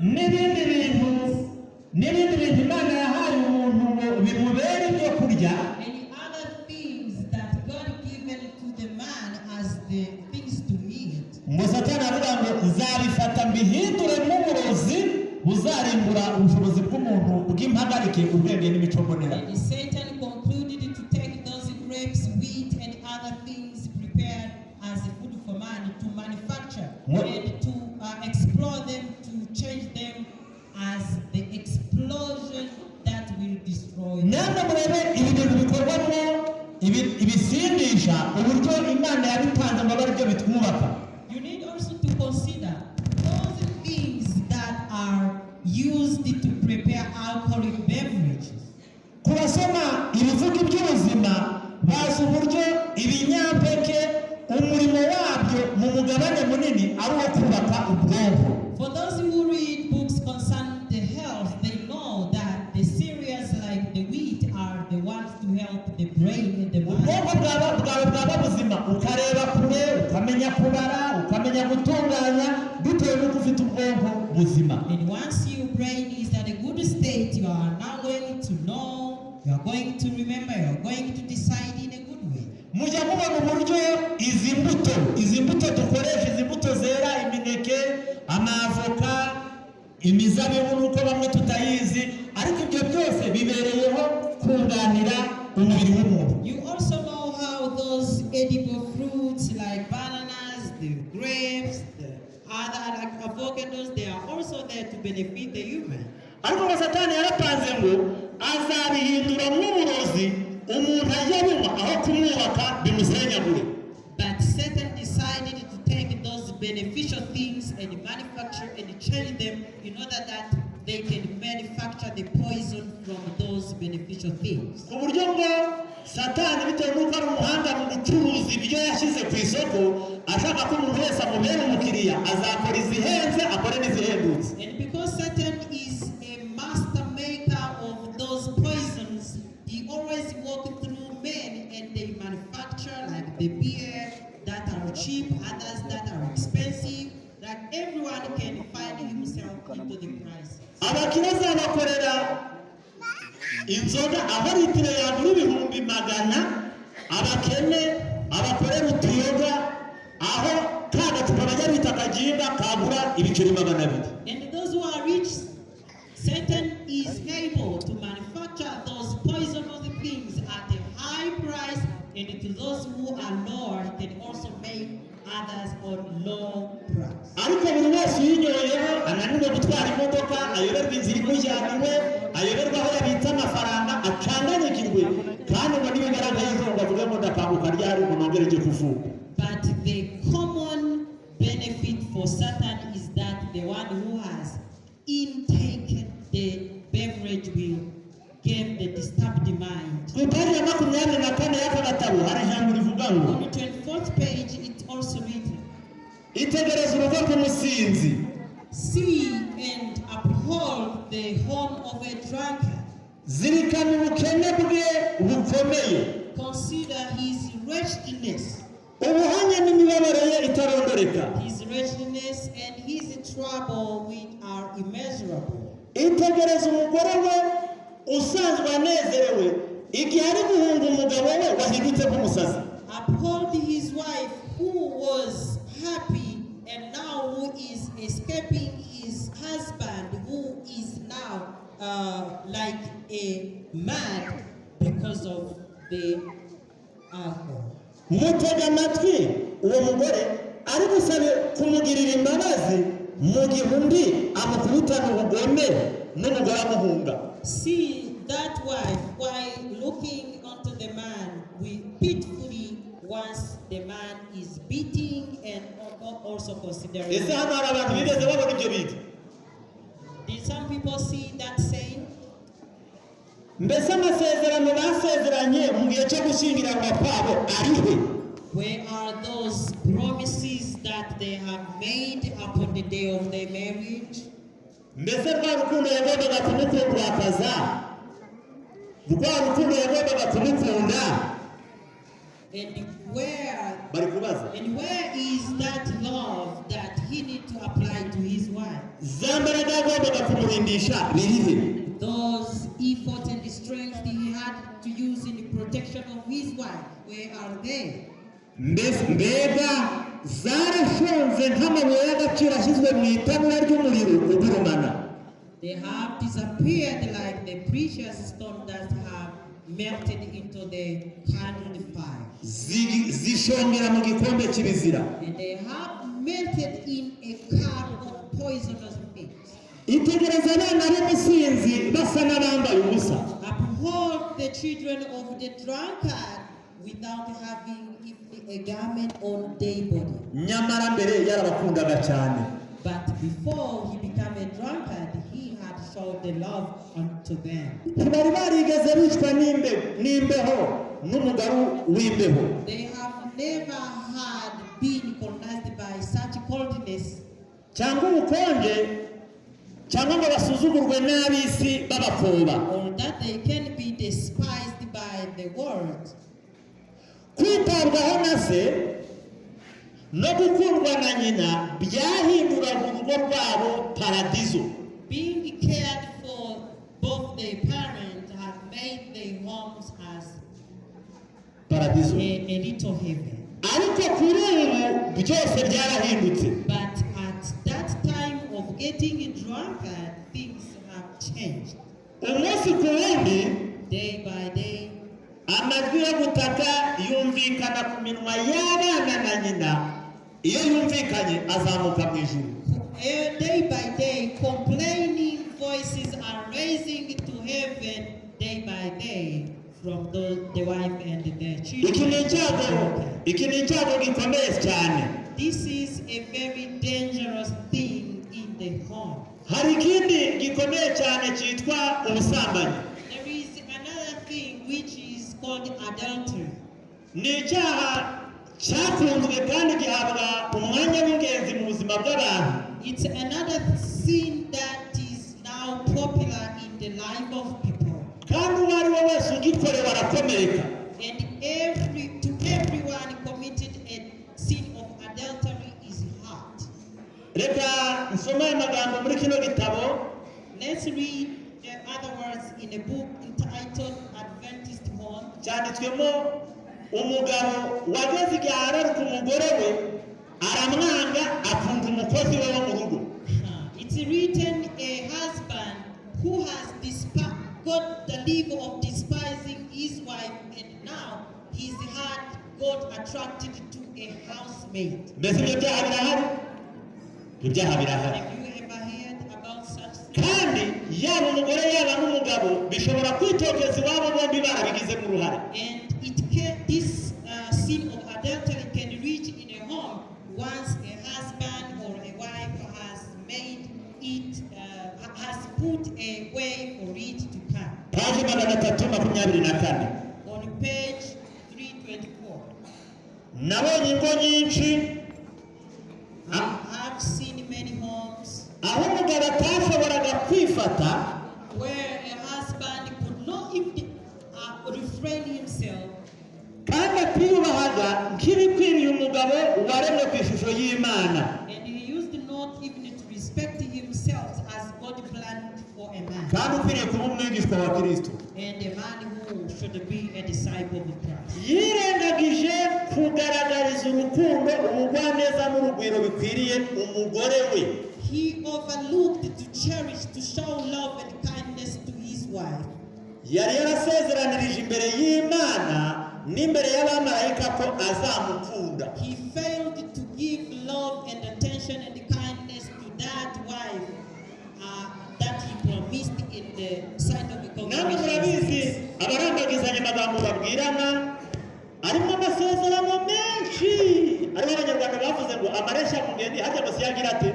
S2: n'ibindi bintu Imana yahaye umuntu ngo bimubere ibyo kurya.
S1: and other things that God given to the man as the things to eat.
S2: Ngo Satani avuga ngo nzabifata mbihinduremo uburozi buzarimbura ubushobozi bw'umuntu bw'impagarike ubwenge n'imico mbonera.
S1: And Satan concluded to take those grapes, wheat, and other things prepared as a food for man to manufacture and to explore them, to change them as the explosion that will destroy them.
S2: Namwe murebe ibi bintu bikorwamo ibisindisha uburyo Imana yabitanze ngo abe aribyo bitwubaka.
S1: You need also to consider those things that are used to prepare alcoholic beverages.
S2: Ku basoma ibivuga iby'ubuzima bazi uburyo ibinyampeke umurimo wabyo mu mugabane munini ari uwo kubaka ubwonko.
S1: For those who read books concerning the health, they know that the cereals like the wheat are the ones to help the brain and the mind.
S2: Ubwonko bwawe bwaba buzima ukareba kure, ukamenya kubara, ukamenya gutunganya bitewe n'uko ufite ubwonko buzima.
S1: And once your brain is at a good state, you are now going to know, you are going to remember, you are going to decide in a good way.
S2: Mujya mubona uburyo izi mbuto dukoresha, izi mbuto zera, imineke, amavoka, imizabibu nuko bamwe tutayizi, ariko ibyo byose bibereyeho kunganira umubiri w'umuntu.
S1: You also know how those edible fruits like bananas, the grapes, the other like avocados, they are also there to benefit the human.
S2: Ariko ngo Satani yarapanze ngo azabihindura nk'uburozi umuntu ajya bunywa aho kumwubaka bimusenyagure.
S1: But Satan decided to take those beneficial things and manufacture and change them in order that they can manufacture the poison from those beneficial things.
S2: Ku buryo ngo Satani bitewe n'uko ari umuhanga mu gucuruza ibyo yashyize ku isoko, ashaka ko umuntu wese amubera umukiriya, azakora izihenze akore n'izihendutse.
S1: And because Satan is a master maker of those poisons, he always walks through men and they manufacture like the beer that are cheap, others that are expensive, like
S2: abakire azabakorera inzoga aho litiro yagura 100,000, abakene abakorera utuyoga aho kagacupa bajya bita akajinga kagura ibiceri 200.
S1: And those who are rich, Satan is able to manufacture those poisonous things at a high price, and to those who are lower, he can also make others on low price.
S2: Ariko buri wese yinyoyeho ananirwa gutwara imodoka, ayoberwa inzira imujyaniwe, ayoberwa aho yabitse amafaranga, acanganyikirwe kandi ngo nibigaragaye ngo bavuge ngo ndakanguka ryari ngo nongereje kuvuka.
S1: But the common benefit for Satan is that the one who has intaken the beverage will get the disturbed mind.
S2: Ku page ya 24 y'aka gatabo hari ijambo rivuga ngo
S1: On the 24th page, it's also written,
S2: itegereza urugo rw'umusinzi.
S1: see and uphold the home of a drunkard.
S2: Zirikana ubukene bwe bukomeye.
S1: Consider his wretchedness,
S2: Ubuhanya n'imibabaro ye itarondoreka.
S1: his wretchedness and his trouble which are immeasurable.
S2: Itegereza umugore we usanzwe anezerewe igihe ari guhunga umugabo we wahindutse nk'umusazi.
S1: Uphold his wife who was happy and now who is escaping his husband who is now like a mad because of the alcohol.
S2: Mutega amatwi uwo mugore ari gusabe kumugirira imbabazi mu gihe undi amukubitana ubugome n'umugore amuhunga.
S1: See that wife while looking unto the man with pitifully once the man is beating and also considering.
S2: Ese hano hari abantu bigeze babona ibyo bintu?
S1: Did some people see that saying?
S2: Mbese amasezerano basezeranye mu gihe cyo gushyingiranwa kwabo arihe?
S1: Where are those promises that they have made upon the day of their marriage?
S2: Mbese rwa rukundo yagombaga kumukundwakaza, rwa rukundo yagombaga kumukunda,
S1: And where
S2: bari kubaza
S1: is that love that he need to apply to his wife?
S2: za mbaraga yagombaga kumurindisha birihe?
S1: Those effort and the strength he had to use in the protection of his wife, where are they?
S2: Mbega zarashonze nk'amabuye y'agaciro ashyizwe mu itanura ry'umuriro ugurumana.
S1: They have disappeared like the precious stone that have melted into the kindled fire.
S2: Zishongera mu gikombe cy'ibizira.
S1: And they have melted in a cup of poisonous things.
S2: Itegereza abana b'umusinzi basa n'abambaye ubusa.
S1: Uphold the children of the drunkard without having even a garment on their body.
S2: Nyamara mbere yarabakundaga cyane.
S1: But before he became a drunkard, he had showed the love unto them.
S2: Ntibari barigeze bicwa n'imbeho n'umugaru w'imbeho.
S1: They have never had been colonized by such coldness,
S2: cyangwa ubukonje, cyangwa ngo basuzugurwe n'ab'isi b'abakoba.
S1: or that they can be despised by the world.
S2: Kwitabwaho na se no gukundwa na nyina byahinduraga urugo rwabo paradizo.
S1: Being cared for both their parents have made their homes as
S2: Paradizo.
S1: a little heaven.
S2: Ariko kuri ubu byose byarahindutse.
S1: But at that time of getting a drunkard, things have changed.
S2: Umunsi ku wundi
S1: Day by day,
S2: amajwi yo gutaka yumvikana ku minwa y'abana na nyina. Iyo yumvikanye azamuka mu ijuru.
S1: day by day, complaining voices are raising to heaven day by day from the wife and the children.
S2: Iki ni icyago gikomeye cyane.
S1: This is a very dangerous thing in the home.
S2: Hari ikindi gikomeye cyane cyitwa ubusambanyi.
S1: There is another thing which is called adultery.
S2: Ni icyaha cyakunzwe kandi gihabwa umwanya w'ingenzi mu buzima bw'abantu.
S1: It's another sin that is now popular in the life of people.
S2: Kandi uwo ari we wese ugikorewe arakomereka.
S1: And to everyone committed a sin of adultery is hard.
S2: Reka nsome amagambo muri kino gitabo
S1: Let's read the other words in a book entitled Adventist Home.
S2: cyanditswemo umugabo wageze igihe araruka umugore we aramwanga akunda umukozi we wo mu rugo.
S1: It's written a husband who has got the level of despising his wife, and now his heart got attracted to a housemaid.
S2: Mbese ibyo byaha birahari? Ibyo byaha birahari.
S1: Have you ever heard about such things?
S2: Kandi yaba umugore yaba n'umugabo bishobora kwitokeza iwabo bombi barabigizemo uruhare.
S1: And this sin of adultery can reach in a home once a husband or a wife has made it, has put a way for it to come.
S2: Paji 324.
S1: On page 324.
S2: Nabonye ingo nyinshi
S1: I've seen many homes
S2: aho umugabo atashoboraga kwifata
S1: where a husband could not even refrain himself
S2: kandi atiyubahaga nk'ibikwiriye umugabo waremwe ku ishusho y'Imana.
S1: and he used not even to respect himself as God planned for a man.
S2: Kandi ukwiriye kuba umwigishwa wa Kristo.
S1: And a man who should be a disciple of Christ.
S2: Yirengagije kugaragariza urukundo ubugwaneza n'urugwiro bikwiriye umugore we.
S1: He overlooked to cherish, to show love and kindness to his wife.
S2: Yari yarasezeranirije imbere y'Imana n'imbere y'abamarayika ko azamukunda.
S1: He failed to give love and attention and kindness to that wife that he promised in the sight of the
S2: Namwe murabizi
S1: congregation.
S2: abarambagizanya amagambo babwirana arimo amasezerano menshi ariho abanyarwanda bavuze ngo amareshya mugendi hajya ngo siyagira ate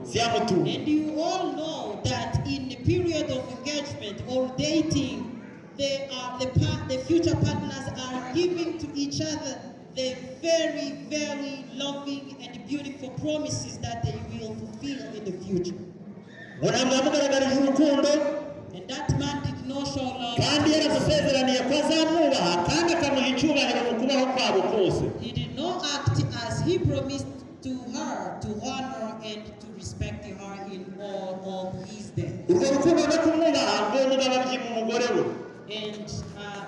S2: siyamutunga.
S1: And you all know that in the period of engagement or dating, the future partners are giving to each other the very, very loving and beautiful promises that they will fulfill in the future.
S2: Murambagaragarije urukundo
S1: And that man did not show love.
S2: kandi yarasezeraniye ko azamwubaha kandi akamuha icyubahiro mu kubaho kwabo kose.
S1: He did not act as he promised to her, to honor and to respect her in all of his days.
S2: Urwo rukundo no kumwubaha ngo umugabo abyima umugore we.
S1: And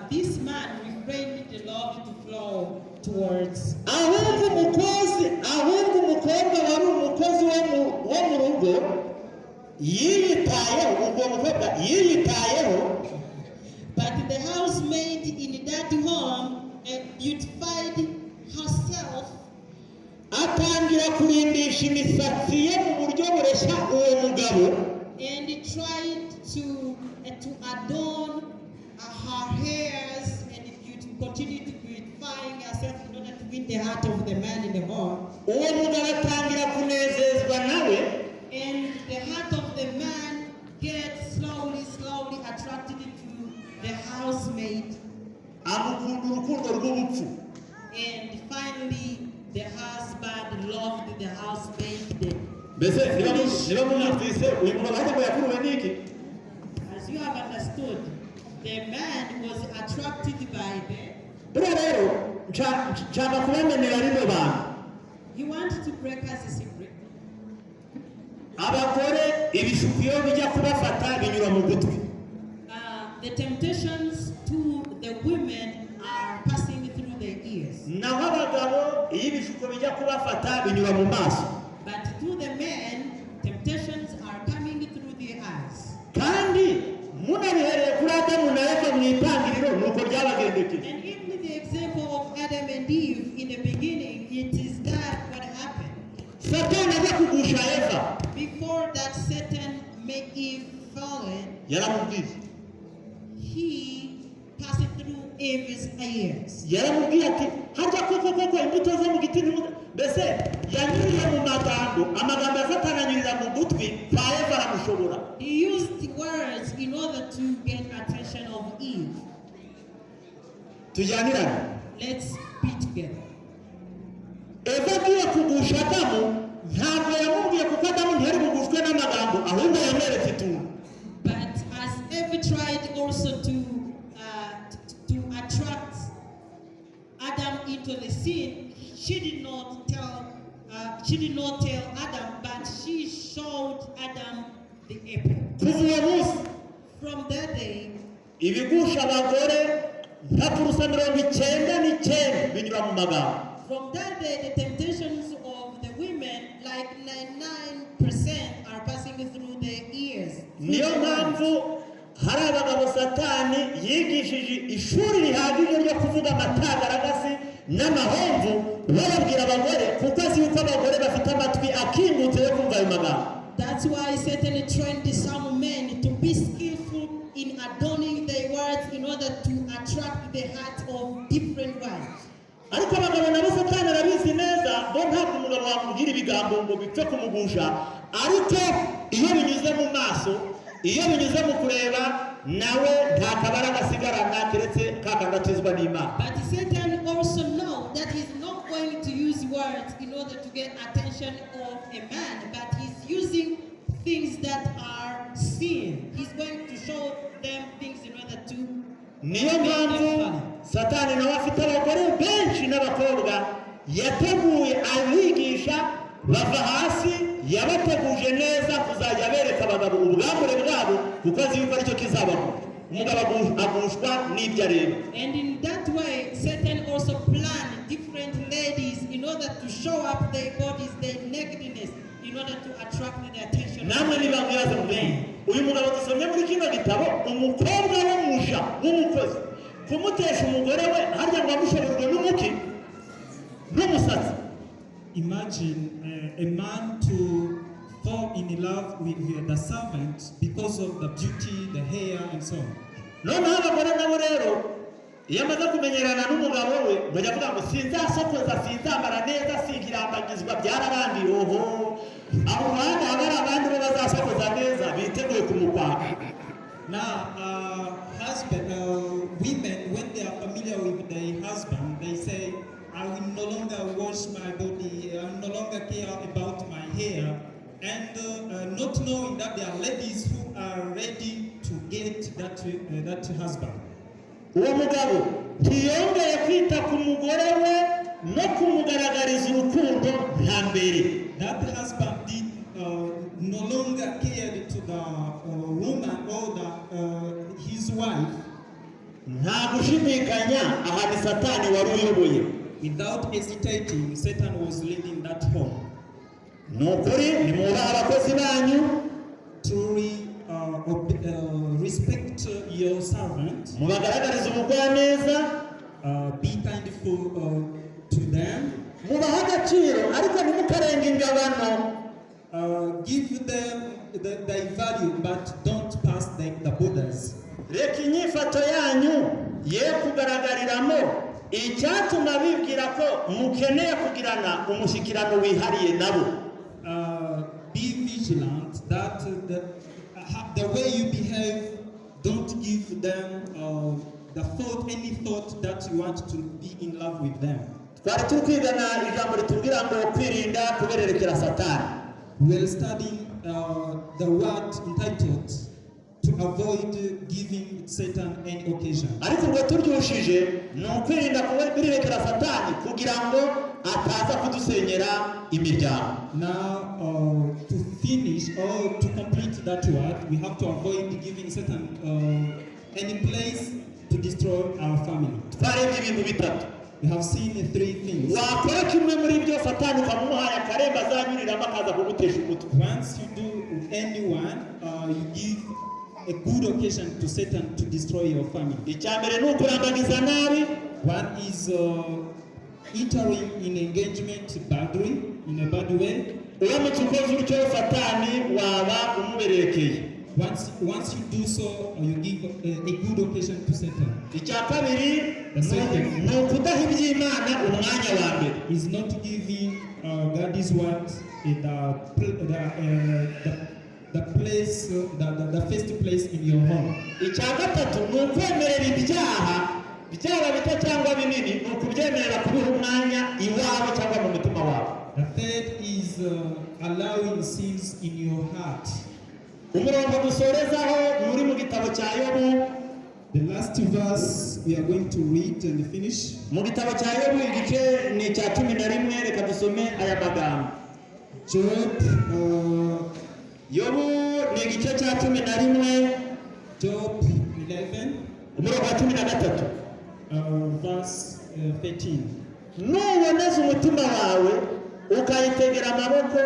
S1: this man refrained the love to flow towards.
S2: Ahubwo umukobwa wari umukozi wo mu rugo yiyitayeho, ubwo mukobwa yiyitayeho.
S1: But the housemaid in that home beautified herself.
S2: Atangira kurindisha imisatsi ye mu buryo bureshya uwo mugabo.
S1: And tried to adorn her hairs and continue to beautifying herself in order to win the heart of the man in the home.
S2: Uwo mugabo atangira kunezezwa nawe.
S1: And the heart of the man gets slowly attracted to the housemaid.
S2: Amukunda urukundo rw'ubupfu.
S1: And finally, the husband loved the housemaid.
S2: Mbese niba mwumvise uyu mugabo ahubwo yakuruwe n'iki?
S1: As you have understood, the man was attracted by them.
S2: Buriya rero nshaka kubamenera rino bantu.
S1: He wanted to break us a secret.
S2: Abagore ibishuko iyo bijya kubafata binyura mu gutwi.
S1: The temptations to the women are passing through their ears.
S2: Naho abagabo iyo ibishuko bijya kubafata binyura mu maso.
S1: But to the men, temptations are coming through their eyes.
S2: Kandi munabihereye kuri Adamu na Eva mu itangiriro nuko byabagendekeye.
S1: And even the example of Adam and Eve in the beginning, it is that what happened.
S2: Satani aza kugusha Eva.
S1: Before that Satan made Eve fallen,
S2: Yaramubwiye.
S1: he passed through Eve's ears.
S2: Yaramubwiye ati hajya koko imbuto zo mu giti mbese yanyuriye mu amagambo ya Satani anyurira mu gutwi kwa Eva aramushobora.
S1: He used words in order to get attention of Eve.
S2: Tujyanirane.
S1: Let's be together.
S2: Eva agiye kugusha Adamu ntabwo yamubwiye kuko Adamu ntiyari bugushwe n'amagambo ahubwo yamweretse itungo.
S1: But as Eve tried also to attract Adam into the sin, she did not tell Adam, but she showed Adam the apple.
S2: kuva uwo munsi
S1: From that day,
S2: ibigusha abagore nka purusa 99 binyura mu magambo.
S1: from that day, the temptations of the women, like 99%, are passing through their ears.
S2: Niyo mpamvu hari abagabo Satani yigishije ishuri rihagije ryo kuvuga amatagaragasi n'amahomvu bababwira abagore kuko azi yuko abagore bafite amatwi akingutse yo kumva ayo magambo.
S1: That's why Satan trained some men to be skillful in adorning their words in order to attract the heart of different wives.
S2: Ariko abagabo nabo Satani arabizi neza bo ntabwo umugabo wamubwira ibigambo ngo bipfe kumugusha, ariko iyo binyuze mu maso, iyo binyuze mu kureba, nawe nta kabara gasigarana keretse kakangatizwa n'Imana.
S1: But Satan also knows that he's not going to use words in order to get attention of a man, but he's using things that are seen. He's going to show them things in order to
S2: Niyo mpamvu Satani nawe afite abagore benshi n'abakobwa yateguye abigisha bava hasi, yabateguje neza kuzajya bereka abagabo ubwambure bwabo kuko azi yuko aricyo kizabaho. Umugabo agushwa n'ibyo areba.
S1: And in that way, Satan also planned different ladies in order to show up their bodies, their nakedness, in order to attract the attention.
S2: Namwe nibamwibaza mubene uyu mugabo dusomye muri kino gitabo, umukobwa w'umuja w'umukozi kumutesha umugore we harya ngo amushoborwe n'umuki n'umusatsi.
S3: Imagine a man to fall in love with the servant because of the beauty, the hair, and so on.
S2: Noneho abagore nabo rero iyo amaze kumenyerana n'umugabo we bajya kuvuga ngo sinzasokoza, sinzambara neza, sinkirambagizwa, byararangiye. Oho, abo bandi abari abandi bo bazasokoza neza biteguye kumukwaka.
S3: Now, women, when they are familiar with their husband, they say, I will no longer wash my body, I will no longer care about my hair, and not knowing that there are ladies who are ready to get that husband.
S2: Uwo mugabo ntiyongeye kwita ku mugore we no kumugaragariza urukundo nka mbere.
S3: That husband did no longer cared to the woman or his wife.
S2: Nta gushidikanya aha ni Satani wari uyoboye.
S3: Without hesitating, Satan was leading that home.
S2: Nukuri nimubaha abakozi banyu,
S3: Truly respect your servant.
S2: mubagaragariza ubugwaneza,
S3: Be kindful to them.
S2: mubaha agaciro ariko ntimukarenga ingabano.
S3: Give them their value, but don't pass the borders.
S2: Reka inyifato yanyu ye kugaragariramo icyatuma bibwira ko mukeneye kugirana umushyikirano wihariye nabo.
S3: Be vigilant that the way you behave, don't give them any thought that you want to be in love with them.
S2: Twari turi kwigana ijambo ritubwira ngo kwirinda kubererekera Satani.
S3: We are studying the word entitled to avoid giving Satan any occasion.
S2: Ariko ngo turyushije ni ukwirinda kubererekera Satani kugira ngo ataza kudusenyera imiryango.
S3: Now, to finish or to complete that word, we have to avoid giving Satan any place to destroy our family.
S2: Twarebye ibintu bitatu.
S3: We have seen three things.
S2: Wakora kimwe muri ibyo Satani ukamuhaye akaremba azanyuriramo akaza kugutesha umutwe.
S3: Once you do anyone, you give a good occasion to Satan to destroy your family.
S2: Icyambere ni ukurambagiza nabi.
S3: One is entering in engagement badly, in a bad way.
S2: Uramutse ukoze utyo Satani waba umuberekeye.
S3: Once you do so, you give a good occasion to Satan.
S2: Icya kabiri ni ukudaha iby'Imana umwanya wa mbere.
S3: Is not giving God's word the first place in your home.
S2: Icya gatatu ni ukwemerera ibyaha byaba bito cyangwa binini, ni ukubyemerera kubiha umwanya iwawe cyangwa mu mutima wawe.
S3: The third is allowing sins in your heart.
S2: Umurongo dusorezaho muri mu gitabo cya Yobu.
S3: The last verse we are going to read and finish.
S2: Mu gitabo cya Yobu igice ni icya 11, reka dusome aya magambo.
S3: Job
S2: Yobu ni igice cya 11
S3: Job 11,
S2: umurongo wa 13.
S3: verse 13.
S2: Nuboneza umutima wawe ukayitegera amaboko,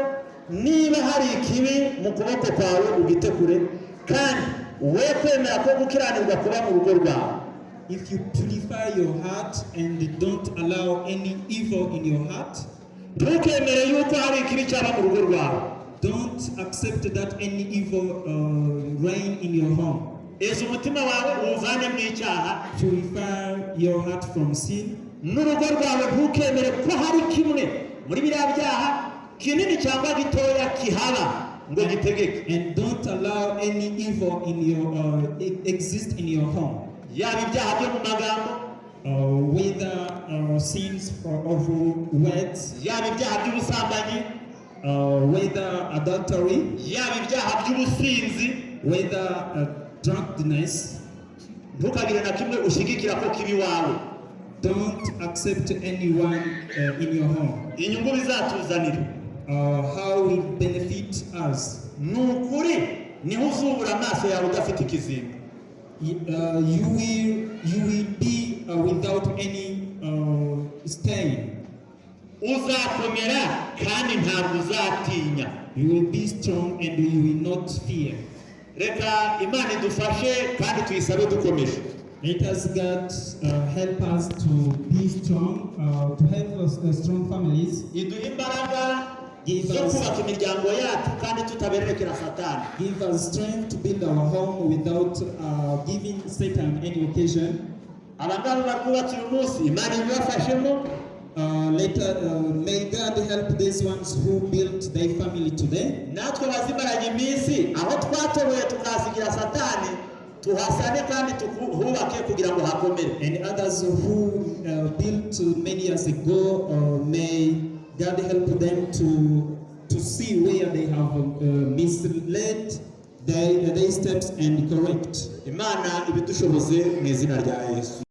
S2: niba hari ikibi mu kuboko kwawe ugite kure, kandi we kwemera ko gukiranirwa kuba mu rugo rwawe.
S3: If you purify your heart and don't allow any evil in your heart,
S2: ntukemere yuko hari ikibi cyaba mu rugo rwawe.
S3: don't accept that any evil reign in your home.
S2: Eza umutima wawe uvane mu icyaha,
S3: Purify your heart from sin.
S2: n'urugo rwawe ntukemere ko hari kimwe muri biriya byaha kinini cyangwa gitoya kihaba ngo gitegeke.
S3: And don't allow any evil in your exist in your home.
S2: Yaba ibyaha byo mu magambo,
S3: Whether sins of words,
S2: yaba ibyaha by'ubusambanyi,
S3: whether adultery,
S2: yaba ibyaha by'ubusinzi,
S3: whether drunkenness.
S2: ntukagire na kimwe ushyigikira ko kibi wawe.
S3: Don't accept anyone in your home.
S2: Inyungu bizatuzanira
S3: How will benefit us?
S2: ni ukuri, niho uzubura amaso yawe udafite ikizinga.
S3: You will be without any stain.
S2: Uzakomera kandi ntabwo uzatinya.
S3: You will be strong and you will not fear.
S2: Reka Imana idufashe kandi tuyisabe dukomeje.
S3: Let us God help us to be strong, to have strong families.
S2: Iduhe imbaraga
S3: Give
S2: zo
S3: us-
S2: kubaka imiryango yacu kandi tutabererekera Satani.
S3: Give us strength to build our home without giving Satan any occasion.
S2: Abangaba barwubatse uyu munsi Imana ibibafashemo.
S3: May God help these ones who built their family today.
S2: Natwe bazimaranye iminsi aho twatoboye tukasigira Satani tuhasane kandi tuhubake kugira ngo hakomere.
S3: And others who built many years ago, may God help them to see where they have misled their steps and correct.
S2: Imana ibidushoboze mu izina rya Yesu.